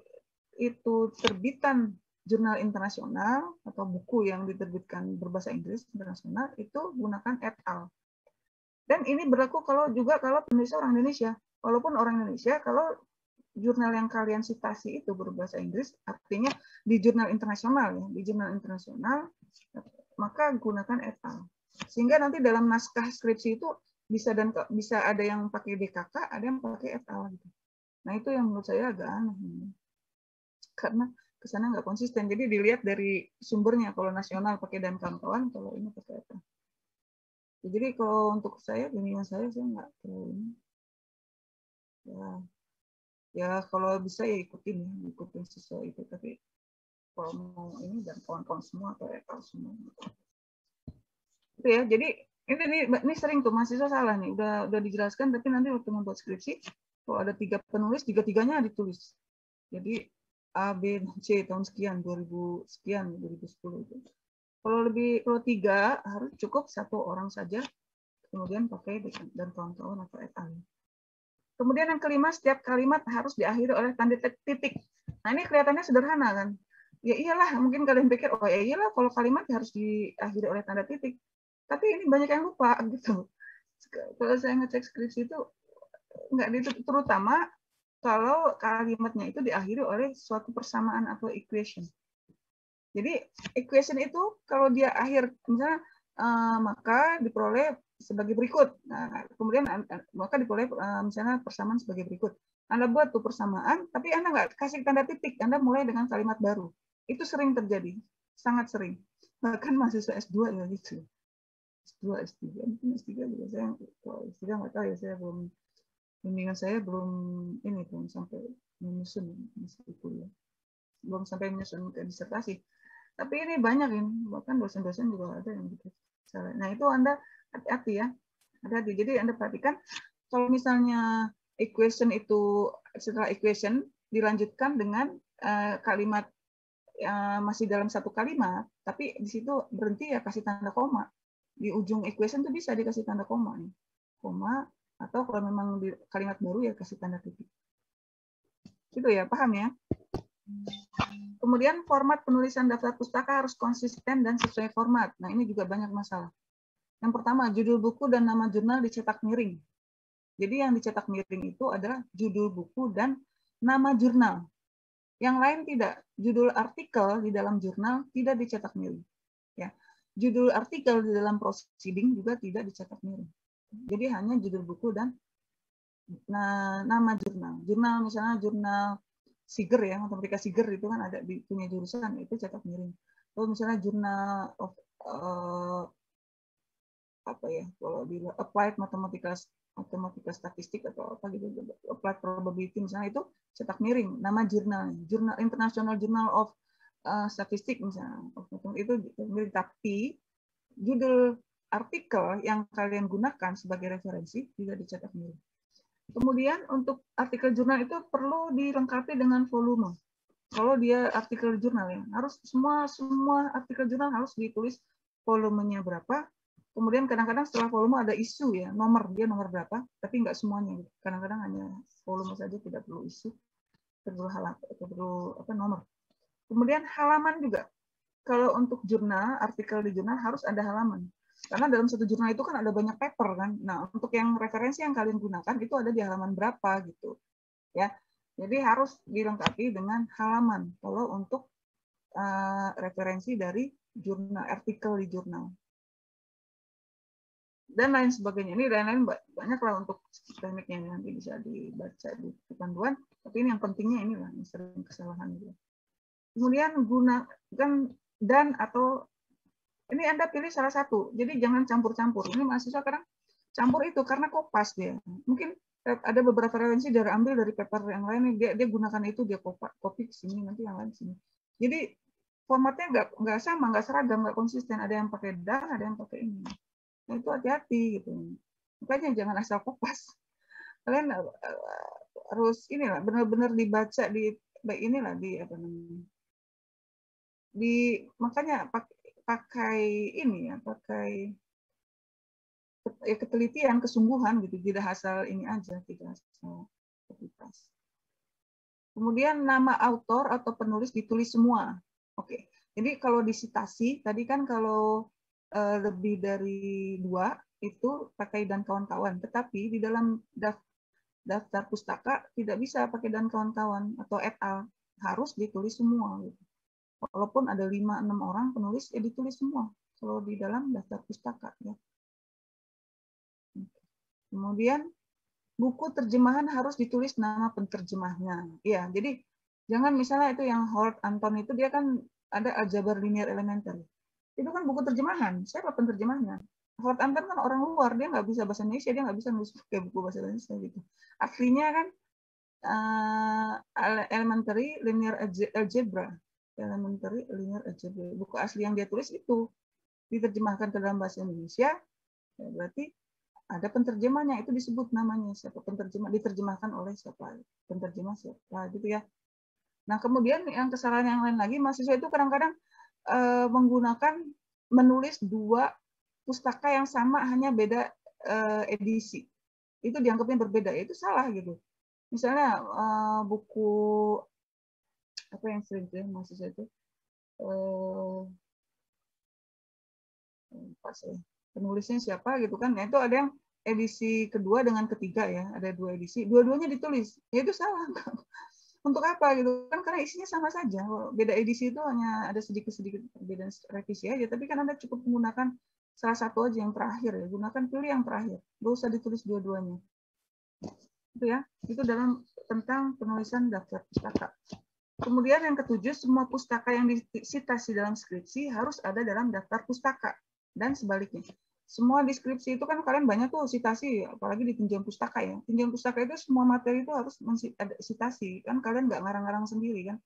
itu terbitan jurnal internasional atau buku yang diterbitkan berbahasa Inggris internasional, itu gunakan et al. Dan ini berlaku juga kalau penulis orang Indonesia. Walaupun orang Indonesia, kalau jurnal yang kalian citasi itu berbahasa Inggris, artinya di jurnal internasional ya, di jurnal internasional, maka gunakan et al. Sehingga nanti dalam naskah skripsi itu bisa ada yang pakai DKK, ada yang pakai et al. Gitu. Nah itu yang menurut saya agak aneh. Karena kesana nggak konsisten. Jadi dilihat dari sumbernya. Kalau nasional pakai dan kawan-kawan, kalau ini pakai apa. Jadi kalau untuk saya, bimbingan saya nggak terlalu ini. Ya kalau bisa ya ikutin sesuai itu. Tapi kalau mau ini dan kawan-kawan semua atau ekal semua. Itu ya. Jadi ini sering tuh mahasiswa salah nih. Udah dijelaskan, tapi nanti waktu membuat skripsi, kalau ada 3 penulis, 3-3-nya ditulis. Jadi A, B, C tahun sekian, 2000 sekian, 2010 itu. Kalau 3 harus cukup 1 orang saja, kemudian pakai dan kawan-kawan atau et al. Kemudian yang kelima, setiap kalimat harus diakhiri oleh tanda titik. Nah ini kelihatannya sederhana kan? Ya iyalah, mungkin kalian pikir, oh ya iyalah kalau kalimat harus diakhiri oleh tanda titik. Tapi ini banyak yang lupa gitu. Kalau saya ngecek skripsi itu, terutama kalau kalimatnya itu diakhiri oleh suatu persamaan atau equation. Jadi equation itu kalau dia akhir misalnya maka diperoleh sebagai berikut. Nah, kemudian maka diperoleh misalnya persamaan sebagai berikut. Anda buat tuh persamaan, tapi Anda nggak kasih tanda titik. Anda mulai dengan kalimat baru. Itu sering terjadi, sangat sering. Bahkan mahasiswa S2 ya gitu. S2, S3, mungkin S3 juga saya, S3 nggak tahu ya, saya belum. Bimbingan saya belum sampai menyusun kuliah, belum sampai menyusun ke disertasi. Tapi ini banyak ini, bahkan dosen-dosen juga ada yang gitu. Nah, itu Anda hati-hati ya. Hati-hati. Jadi Anda perhatikan kalau misalnya equation itu setelah equation dilanjutkan dengan kalimat masih dalam satu kalimat, tapi di situ berhenti ya kasih tanda koma. Di ujung equation itu bisa dikasih tanda koma nih. Koma, atau kalau memang di kalimat baru ya kasih tanda titik. Itu ya, paham ya? Kemudian format penulisan daftar pustaka harus konsisten dan sesuai format. Nah, ini juga banyak masalah. Yang pertama, judul buku dan nama jurnal dicetak miring. Jadi yang dicetak miring itu adalah judul buku dan nama jurnal. Yang lain tidak. Judul artikel di dalam jurnal tidak dicetak miring. Ya. Judul artikel di dalam proceeding juga tidak dicetak miring. Jadi hanya judul buku dan nama jurnal. Jurnal misalnya jurnal Siger ya, matematika Siger itu kan ada di punya jurusan itu cetak miring. Kalau misalnya jurnal of apa ya, kalau di applied matematika statistik atau apa gitu, applied probability misalnya itu cetak miring. Nama jurnal International Journal of Statistik misalnya itu miring, tapi judul artikel yang kalian gunakan sebagai referensi juga dicetak miring. Kemudian untuk artikel jurnal itu perlu dilengkapi dengan volume. Kalau dia artikel jurnal ya, harus semua artikel jurnal harus ditulis volumenya berapa. Kemudian kadang-kadang setelah volume ada isu ya, dia nomor berapa, tapi nggak semuanya. Kadang-kadang hanya volume saja, tidak perlu isu, perlu nomor. Kemudian halaman juga. Kalau untuk jurnal, artikel di jurnal harus ada halaman. Karena dalam satu jurnal itu kan ada banyak paper kan. Nah, untuk yang referensi yang kalian gunakan itu ada di halaman berapa gitu. Ya. Jadi harus dilengkapi dengan halaman kalau untuk referensi dari jurnal, artikel di jurnal. Dan lain sebagainya. Ini lain-lain banyak lah untuk tekniknya, nanti bisa dibaca di panduan. Tapi ini yang pentingnya inilah yang sering kesalahan gitu. Kemudian gunakan dan atau ini Anda pilih salah satu. Jadi jangan campur-campur. Ini mahasiswa kadang campur itu karena kopas dia. Mungkin ada beberapa referensi ambil dari paper yang lain, dia gunakan itu, dia copy ke sini, nanti yang lain sini. Jadi formatnya nggak sama, nggak seragam, nggak konsisten. Ada yang pakai dan, ada yang pakai ini. Nah, itu hati-hati gitu. Makanya jangan asal kopas. Kalian harus inilah benar-benar dibaca di inilah di apa namanya. Makanya pakai ini ya, pakai ketelitian, kesungguhan gitu, tidak asal ini aja, tidak asal kopitas. Kemudian nama autor atau penulis ditulis semua. Oke. Jadi kalau disitasi tadi kan kalau lebih dari 2 itu pakai dan kawan-kawan, tetapi di dalam daftar pustaka tidak bisa pakai dan kawan-kawan atau et al, harus ditulis semua gitu. Walaupun ada 5-6 orang penulis, ya ditulis semua kalau di dalam daftar pustaka ya. Kemudian buku terjemahan harus ditulis nama penterjemahnya. Ya, jadi jangan misalnya itu yang Howard Anton itu dia kan ada Aljabar Linear Elementary. Itu kan buku terjemahan. Siapa penterjemahnya? Howard Anton kan orang luar, dia nggak bisa bahasa Indonesia, dia nggak bisa nulis pakai buku bahasa Indonesia gitu. Aslinya kan Elementary Linear Algebra. Elementary Linear Algebra. Buku asli yang dia tulis itu diterjemahkan ke dalam bahasa Indonesia, ya berarti ada penterjemahnya, itu disebut namanya siapa penterjemah, diterjemahkan oleh siapa, penterjemah siapa gitu ya. Nah, kemudian yang kesalahan yang lain lagi, mahasiswa itu kadang-kadang menulis 2 pustaka yang sama hanya beda edisi. Itu dianggapnya berbeda, itu salah gitu. Misalnya buku apa yang sering tuh mahasiswa itu penulisnya siapa gitu kan. Nah, itu ada yang edisi kedua dengan ketiga ya, ada 2 edisi, dua-duanya ditulis. Ya itu salah. Untuk apa gitu kan, karena isinya sama saja. Beda edisi itu hanya ada sedikit-sedikit perbedaan revisi aja, tapi kan Anda cukup menggunakan salah satu aja yang terakhir ya. Pilih yang terakhir. Nggak usah ditulis dua-duanya. Itu ya. Itu tentang penulisan daftar pustaka. Kemudian yang ketujuh, semua pustaka yang disitasi dalam skripsi harus ada dalam daftar pustaka dan sebaliknya. Semua deskripsi itu kan kalian banyak tuh sitasi, apalagi di tinjauan pustaka ya. Tinjauan pustaka itu semua materi itu harus ada sitasi, kan kalian nggak ngarang-ngarang sendiri kan.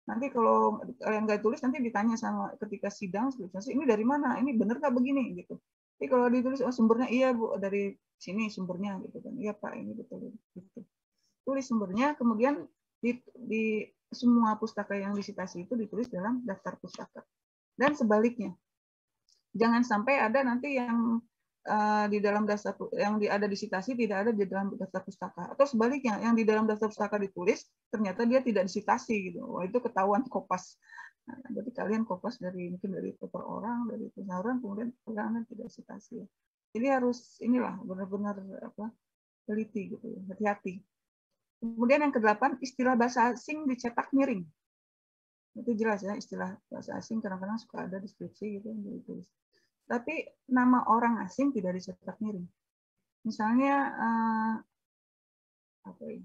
Nanti kalau kalian nggak tulis, nanti ditanya sama ketika sidang skripsi, ini dari mana? Ini benar nggak begini gitu. Jadi kalau ditulis, oh sumbernya iya Bu, dari sini sumbernya gitu kan. Iya Pak, ini betul gitu. Tulis sumbernya, kemudian di semua pustaka yang disitasi itu ditulis dalam daftar pustaka. Dan sebaliknya, jangan sampai ada nanti yang di dalam daftar yang ada disitasi tidak ada di dalam daftar pustaka, atau sebaliknya yang di dalam daftar pustaka ditulis ternyata dia tidak disitasi gitu. Wah, itu ketahuan kopas. Nah, berarti kalian kopas dari mungkin dari paper orang, dari tulisan orang, kemudian kalian tidak disitasi. Jadi harus inilah benar-benar apa teliti gitu, hati-hati. Kemudian yang ke-8, istilah bahasa asing dicetak miring. Itu jelas ya, istilah bahasa asing kadang-kadang suka ada deskripsi gitu yang ditulis. Tapi nama orang asing tidak dicetak miring. Misalnya apa ya?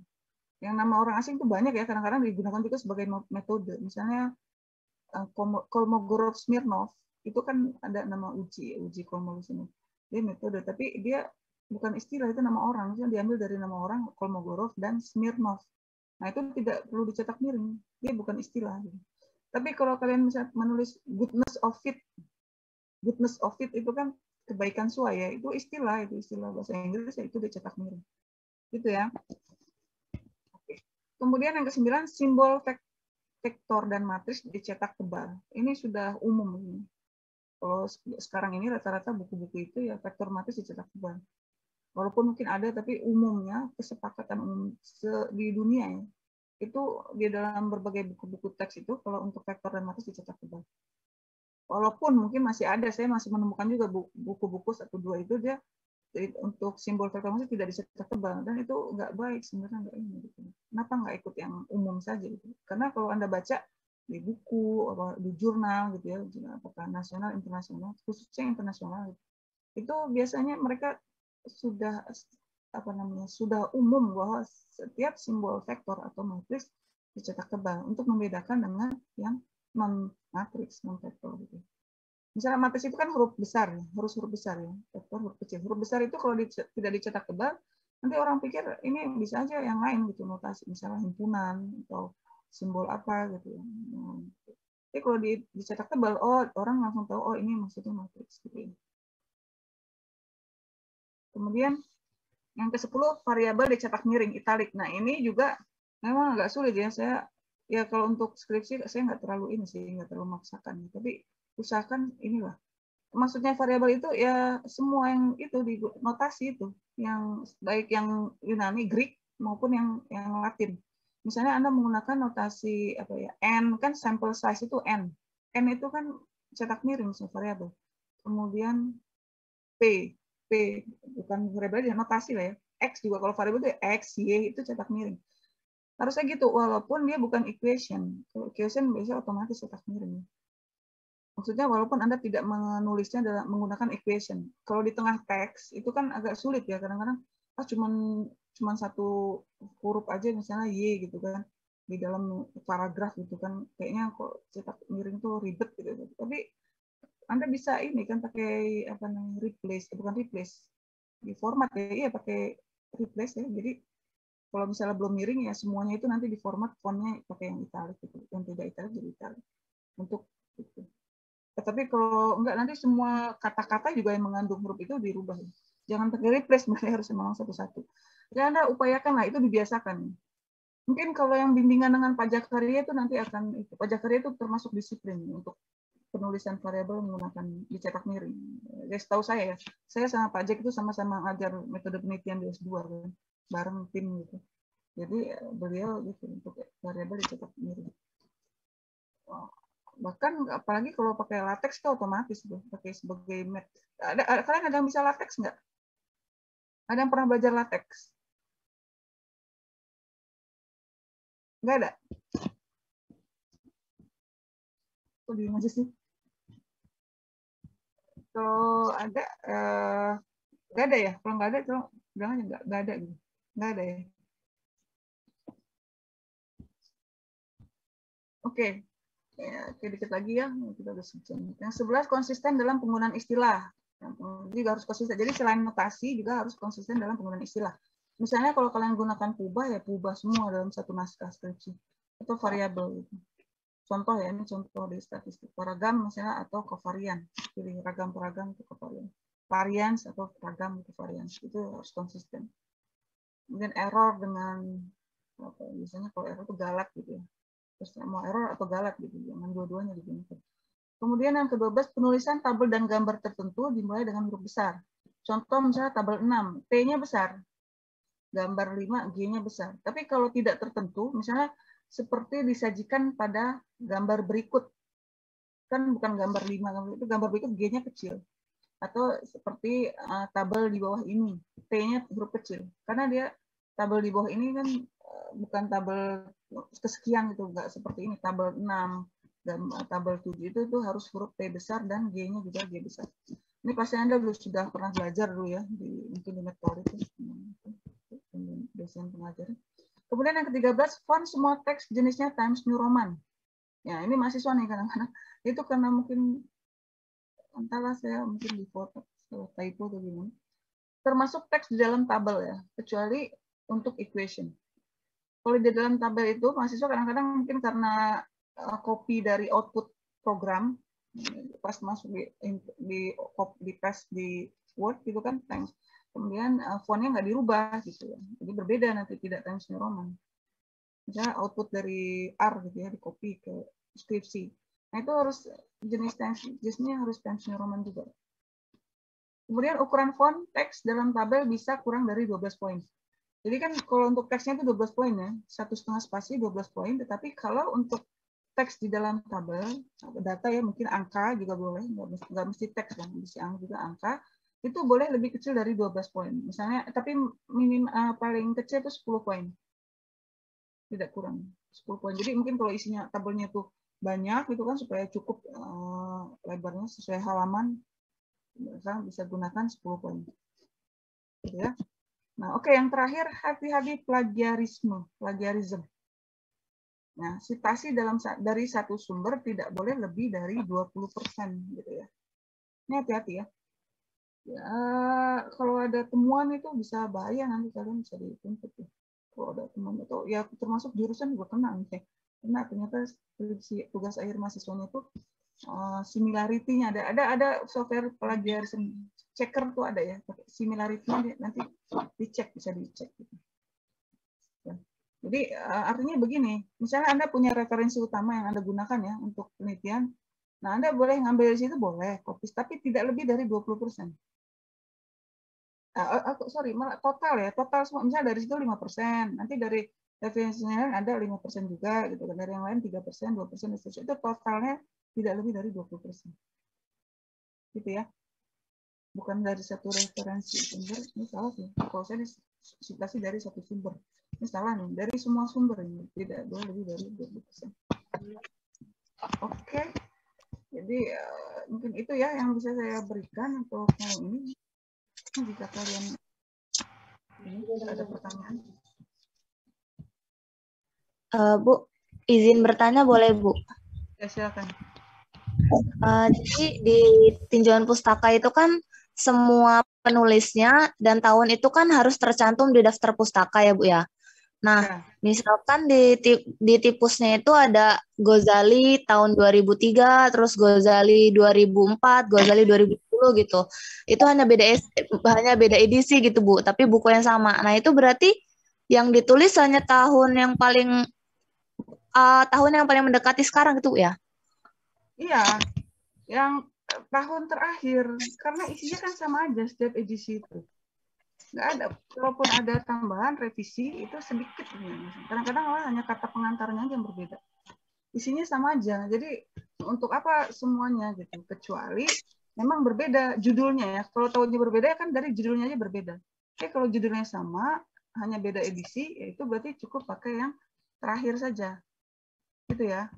Yang nama orang asing itu banyak ya, kadang-kadang digunakan juga sebagai metode. Misalnya Kolmogorov-Smirnov itu kan ada nama Uji Kolmogorov. Dia metode, tapi dia bukan istilah, itu nama orang. Misalnya diambil dari nama orang Kolmogorov dan Smirnov. Nah itu tidak perlu dicetak miring, dia bukan istilah. Tapi kalau kalian misalnya menulis goodness of it itu kan kebaikan suaya, itu istilah bahasa Inggris, itu dicetak miring. Gitu ya. Oke. Kemudian yang ke-9, simbol vektor dan matriks dicetak tebal. Ini sudah umum ini. Kalau sekarang ini rata-rata buku-buku itu ya vektor matriks dicetak tebal. Walaupun mungkin ada, tapi umumnya kesepakatan umum di dunia ya, itu di dalam berbagai buku-buku teks itu kalau untuk vektor dan matriks dicetak tebal. Walaupun mungkin masih ada, saya masih menemukan juga buku-buku 1-2 itu dia untuk simbol vektor matriks tidak dicetak tebal, dan itu nggak baik sebenarnya, nggak ini gitu. Kenapa nggak ikut yang umum saja gitu? Karena kalau Anda baca di buku atau di jurnal gitu ya, apakah nasional internasional, khususnya internasional itu biasanya mereka sudah sudah umum bahwa setiap simbol vektor atau matriks dicetak tebal untuk membedakan dengan yang non matriks, non vektor gitu. Misalnya matriks itu kan huruf besar, harus huruf besar ya, vektor huruf kecil. Huruf besar itu kalau tidak dicetak tebal, nanti orang pikir ini bisa aja yang lain gitu, notasi misalnya himpunan atau simbol apa gitu. Tapi kalau dicetak tebal, oh orang langsung tahu, oh ini maksudnya matriks gitu. Kemudian yang ke-10, variabel dicetak miring, italik. Nah ini juga memang agak sulit ya, saya ya kalau untuk skripsi saya nggak terlalu ini sih, nggak terlalu memaksakan. Tapi usahakan inilah. Maksudnya variabel itu ya semua yang itu di notasi itu, yang baik yang Yunani, Greek maupun yang Latin. Misalnya Anda menggunakan notasi apa ya, n kan sample size itu n itu kan cetak miring variabel. Kemudian p bukan variabel ya, notasi lah ya. X juga kalau variabel itu X, Y itu cetak miring. Harusnya gitu, walaupun dia bukan equation. Kalau equation biasanya otomatis cetak miring. Maksudnya walaupun Anda tidak menulisnya dalam menggunakan equation. Kalau di tengah teks itu kan agak sulit ya, kadang-kadang cuman satu huruf aja misalnya Y gitu kan di dalam paragraf gitu kan, kayaknya kok cetak miring tuh ribet gitu. Tapi Anda bisa ini kan pakai apa namanya bukan replace di format ya, iya pakai replace ya. Jadi kalau misalnya belum miring ya semuanya itu nanti di format fontnya pakai yang italic gitu, yang tidak italic jadi italic untuk itu. Tapi kalau enggak nanti semua kata-kata juga yang mengandung huruf itu dirubah. Jangan pakai replace, mereka harus memang satu-satu. Jadi Anda upayakanlah itu dibiasakan. Mungkin kalau yang bimbingan dengan pajak karya itu nanti akan itu. Pajak karya itu termasuk disiplin untuk penulisan variabel menggunakan dicetak miring. Ya, setahu saya ya, saya sama Pak Jack itu sama-sama ngajar metode penelitian di S2 kan, bareng tim gitu. Jadi beliau gitu untuk variabel dicetak miring. Bahkan apalagi kalau pakai latex itu otomatis tuh, pakai sebagai mat. Kalian ada yang bisa latex nggak? Ada yang pernah belajar latex? Nggak ada? Kok diem aja sih? Kalau ada, nggak ada ya? Kalau nggak ada, tolong bilang aja nggak ada gitu. Nggak ada ya? Oke. Oke, dikit lagi ya. Kita udah sejam. Yang 11, konsisten dalam penggunaan istilah. Juga harus konsisten. Jadi selain notasi, juga harus konsisten dalam penggunaan istilah. Misalnya kalau kalian gunakan pubah, ya pubah semua dalam satu naskah skripsi. Atau variabel gitu. Contoh ya, ini contoh di statistik. Paragam misalnya atau covarian. Pilih ragam-paragam atau covarian. Variance atau ragam itu variance. Itu harus konsisten. Kemudian error dengan apa, misalnya kalau error itu galak gitu ya. Terus mau error atau galak gitu, jangan dua-duanya digunakan. Kemudian yang ke-12, penulisan tabel dan gambar tertentu dimulai dengan huruf besar. Contoh misalnya tabel 6, T-nya besar. Gambar 5, G-nya besar. Tapi kalau tidak tertentu, misalnya seperti disajikan pada gambar berikut. Kan bukan gambar 5, itu gambar berikut G-nya kecil. Atau seperti tabel di bawah ini, T-nya huruf kecil. Karena dia tabel di bawah ini kan bukan tabel kesekian gitu, enggak seperti ini, tabel 6 dan tabel 7 itu harus huruf T besar dan G-nya juga G besar. Ini pasti Anda sudah pernah belajar dulu ya, mungkin di metode itu, dosen pengajar. Kemudian yang ke-13, font semua teks jenisnya Times New Roman. Ya, ini mahasiswa nih kadang-kadang. Itu karena mungkin entahlah saya mungkin di foto typo atau gimana. Termasuk teks di dalam tabel ya, kecuali untuk equation. Kalau di dalam tabel itu mahasiswa kadang-kadang mungkin karena copy dari output program pas masuk di paste di Word gitu kan, Times. Kemudian fontnya nggak dirubah gitu ya. Jadi berbeda nanti, tidak Times New Roman. Misalnya output dari R gitu ya, di copy ke skripsi. Nah itu harus jenisnya harus Times New Roman juga. Kemudian ukuran font teks dalam tabel bisa kurang dari 12 poin. Jadi kan kalau untuk teksnya itu 12 poin ya, 1,5 spasi 12 poin. Tetapi kalau untuk teks di dalam tabel, data ya mungkin angka juga boleh, nggak mesti teks kan, bisa juga angka, itu boleh lebih kecil dari 12 poin. Misalnya, tapi minim paling kecil itu 10 poin. Tidak kurang 10 poin. Jadi mungkin kalau isinya tabelnya itu banyak itu kan supaya cukup lebarnya sesuai halaman, bisa gunakan 10 poin. Gitu ya. Nah, oke, yang terakhir hati-hati plagiarisme. Nah, citasi dari satu sumber tidak boleh lebih dari 20% gitu ya. Ini hati-hati ya. Ya, kalau ada temuan itu bisa bahaya, nanti kalian bisa dituntut ya. Kalau ada temuan itu ya termasuk jurusan juga kena nih. Karena ternyata tugas akhir mahasiswanya itu similarity-nya ada software plagiarism checker tuh ada ya, similarity-nya nanti bisa dicek gitu. Ya. Jadi artinya begini, misalnya Anda punya referensi utama yang Anda gunakan ya untuk penelitian, nah Anda boleh ngambil dari situ, boleh copy, tapi tidak lebih dari 20%. Malah total semua, misalnya dari situ 5%, nanti dari referensinya ada 5% juga, gitu. Dari yang lain 3%, 2%, itu totalnya tidak lebih dari 20%. Gitu ya. Bukan dari satu referensi sumber, ini salah sih. Kalau saya disitasi dari satu sumber. Ini salah nih, dari semua sumber ini tidak boleh lebih dari 20%. Oke. Jadi mungkin itu ya yang bisa saya berikan untuk yang ini. Jika kalian ini ada pertanyaan. Bu, izin bertanya boleh, Bu? Ya, silakan. Jadi di tinjauan pustaka itu kan semua penulisnya dan tahun itu kan harus tercantum di daftar pustaka ya, Bu ya. Nah, ya. Misalkan di tipusnya itu ada Ghazali tahun 2003, terus Ghazali 2004, Ghazali 2010 gitu. Itu hanya beda edisi gitu, Bu, tapi buku yang sama. Nah, itu berarti yang ditulis hanya tahun yang paling mendekati sekarang gitu ya? Iya, yang tahun terakhir, karena isinya kan sama aja setiap edisi itu. Nggak ada, walaupun ada tambahan revisi itu sedikit. Kadang-kadang hanya kata pengantarnya aja yang berbeda. Isinya sama aja, jadi untuk apa semuanya gitu, kecuali memang berbeda judulnya ya. Kalau tahunnya berbeda kan dari judulnya aja berbeda. Oke, kalau judulnya sama, hanya beda edisi, ya itu berarti cukup pakai yang terakhir saja. Gitu ya.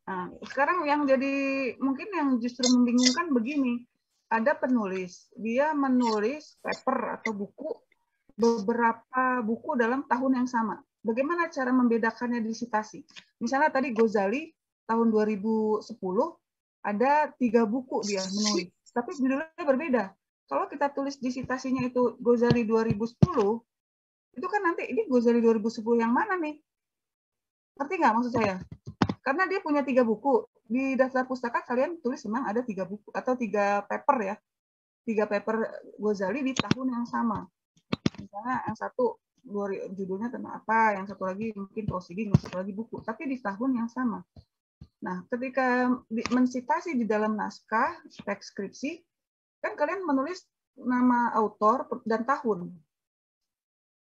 Nah, sekarang yang jadi mungkin yang justru membingungkan begini, ada penulis, dia menulis paper atau buku, beberapa buku dalam tahun yang sama. Bagaimana cara membedakannya di citasi? Misalnya tadi Ghazali tahun 2010 ada 3 buku dia menulis, tapi judulnya berbeda. Kalau kita tulis di citasinya itu Ghazali 2010, Itu kan nanti ini Ghazali 2010 yang mana nih? Ngerti nggak maksud saya? Karena dia punya 3 buku. Di daftar pustaka kalian tulis memang ada 3 buku atau 3 paper ya. 3 paper Ghazali di tahun yang sama. Misalnya yang satu judulnya tentang apa, yang satu lagi mungkin proceeding, yang satu lagi buku, tapi di tahun yang sama. Nah, ketika mensitasi di dalam naskah teks skripsi, kan kalian menulis nama autor dan tahun.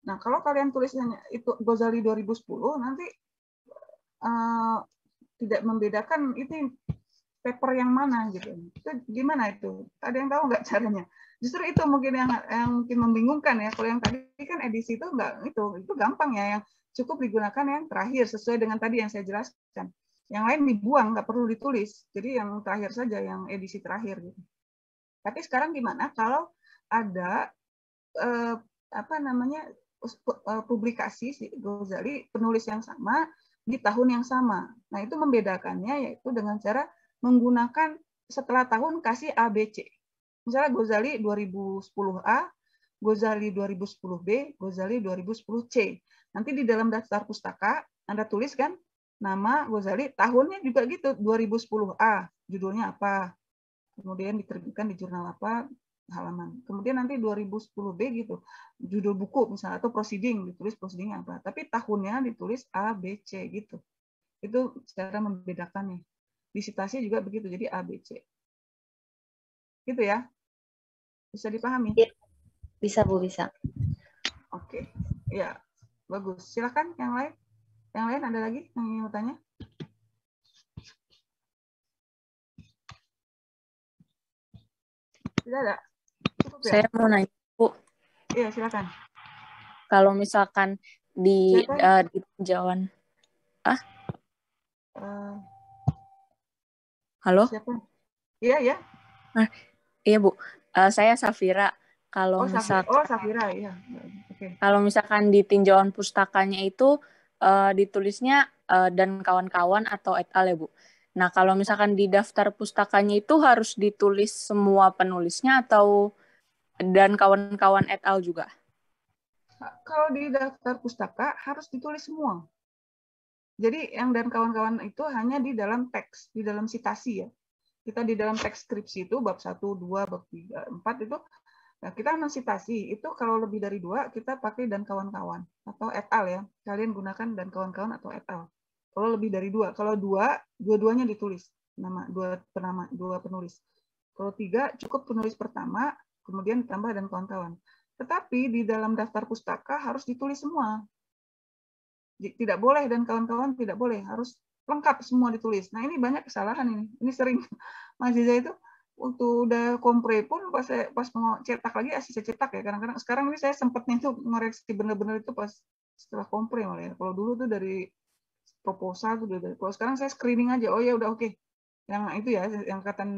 Nah, kalau kalian tulisnya itu Ghazali 2010, nanti tidak membedakan itu paper yang mana gitu. Itu gimana itu? Ada yang tahu nggak caranya? Justru itu mungkin yang mungkin membingungkan ya. Kalau yang tadi kan edisi itu nggak itu gampang ya. Yang cukup digunakan yang terakhir sesuai dengan tadi yang saya jelaskan. Yang lain dibuang, nggak perlu ditulis. Jadi yang terakhir saja, yang edisi terakhir gitu. Tapi sekarang gimana kalau ada publikasi si Ghazali penulis yang sama di tahun yang sama. Nah, itu membedakannya yaitu dengan cara menggunakan setelah tahun kasih A, B, C. Misalnya Ghazali 2010A, Ghazali 2010B, Ghazali 2010C. Nanti di dalam daftar pustaka Anda tulis kan nama Ghazali, tahunnya juga gitu, 2010A, judulnya apa, kemudian diterbitkan di jurnal apa, halaman. Kemudian nanti 2010B gitu, judul buku misalnya atau proceeding, ditulis proceedingnya apa. Tapi tahunnya ditulis A, B, C gitu. Itu cara membedakannya. Disitasi juga begitu, jadi A, B, C. Gitu ya? Bisa dipahami? Bisa, Bu, bisa. Oke. Ya, bagus. Silakan yang lain. Yang lain ada lagi yang ingin bertanya? Tidak ada? Cukup ya? Saya mau nanya, Bu. Iya, silakan. Kalau misalkan di tinjauan, halo? Siapa? Iya, ya. Iya, Bu. Saya Safira. Kalau Safira, iya. Okay. Kalau misalkan di tinjauan pustakanya itu ditulisnya dan kawan-kawan atau et al. Ya, Bu. Nah, kalau misalkan di daftar pustakanya itu harus ditulis semua penulisnya atau dan kawan-kawan et al. Juga? Kalau di daftar pustaka harus ditulis semua. Jadi yang dan kawan-kawan itu hanya di dalam teks, di dalam sitasi ya. Kita di dalam teks skripsi itu bab 1, 2, bab 3, 4 itu nah, kita mensitasi. Itu kalau lebih dari 2 kita pakai dan kawan-kawan atau et al ya. Kalian gunakan dan kawan-kawan atau et al. Kalau lebih dari 2, kalau 2 dua-duanya ditulis nama dua penulis. Kalau 3 cukup penulis pertama, kemudian ditambah dan kawan-kawan. Tetapi di dalam daftar pustaka harus ditulis semua. Tidak boleh dan kawan-kawan tidak boleh, harus lengkap semua ditulis. Nah, ini banyak kesalahan ini. Ini sering Mas Ziza itu waktu udah kompre pun pas mau cetak lagi saya cetak ya. Kadang-kadang sekarang ini saya sempatnya itu ngoreksi benar-benar itu pas setelah kompre malah ya. Kalau dulu tuh dari proposal tuh dari. Kalau sekarang saya screening aja. Oh ya udah oke. Yang itu ya yang angkatan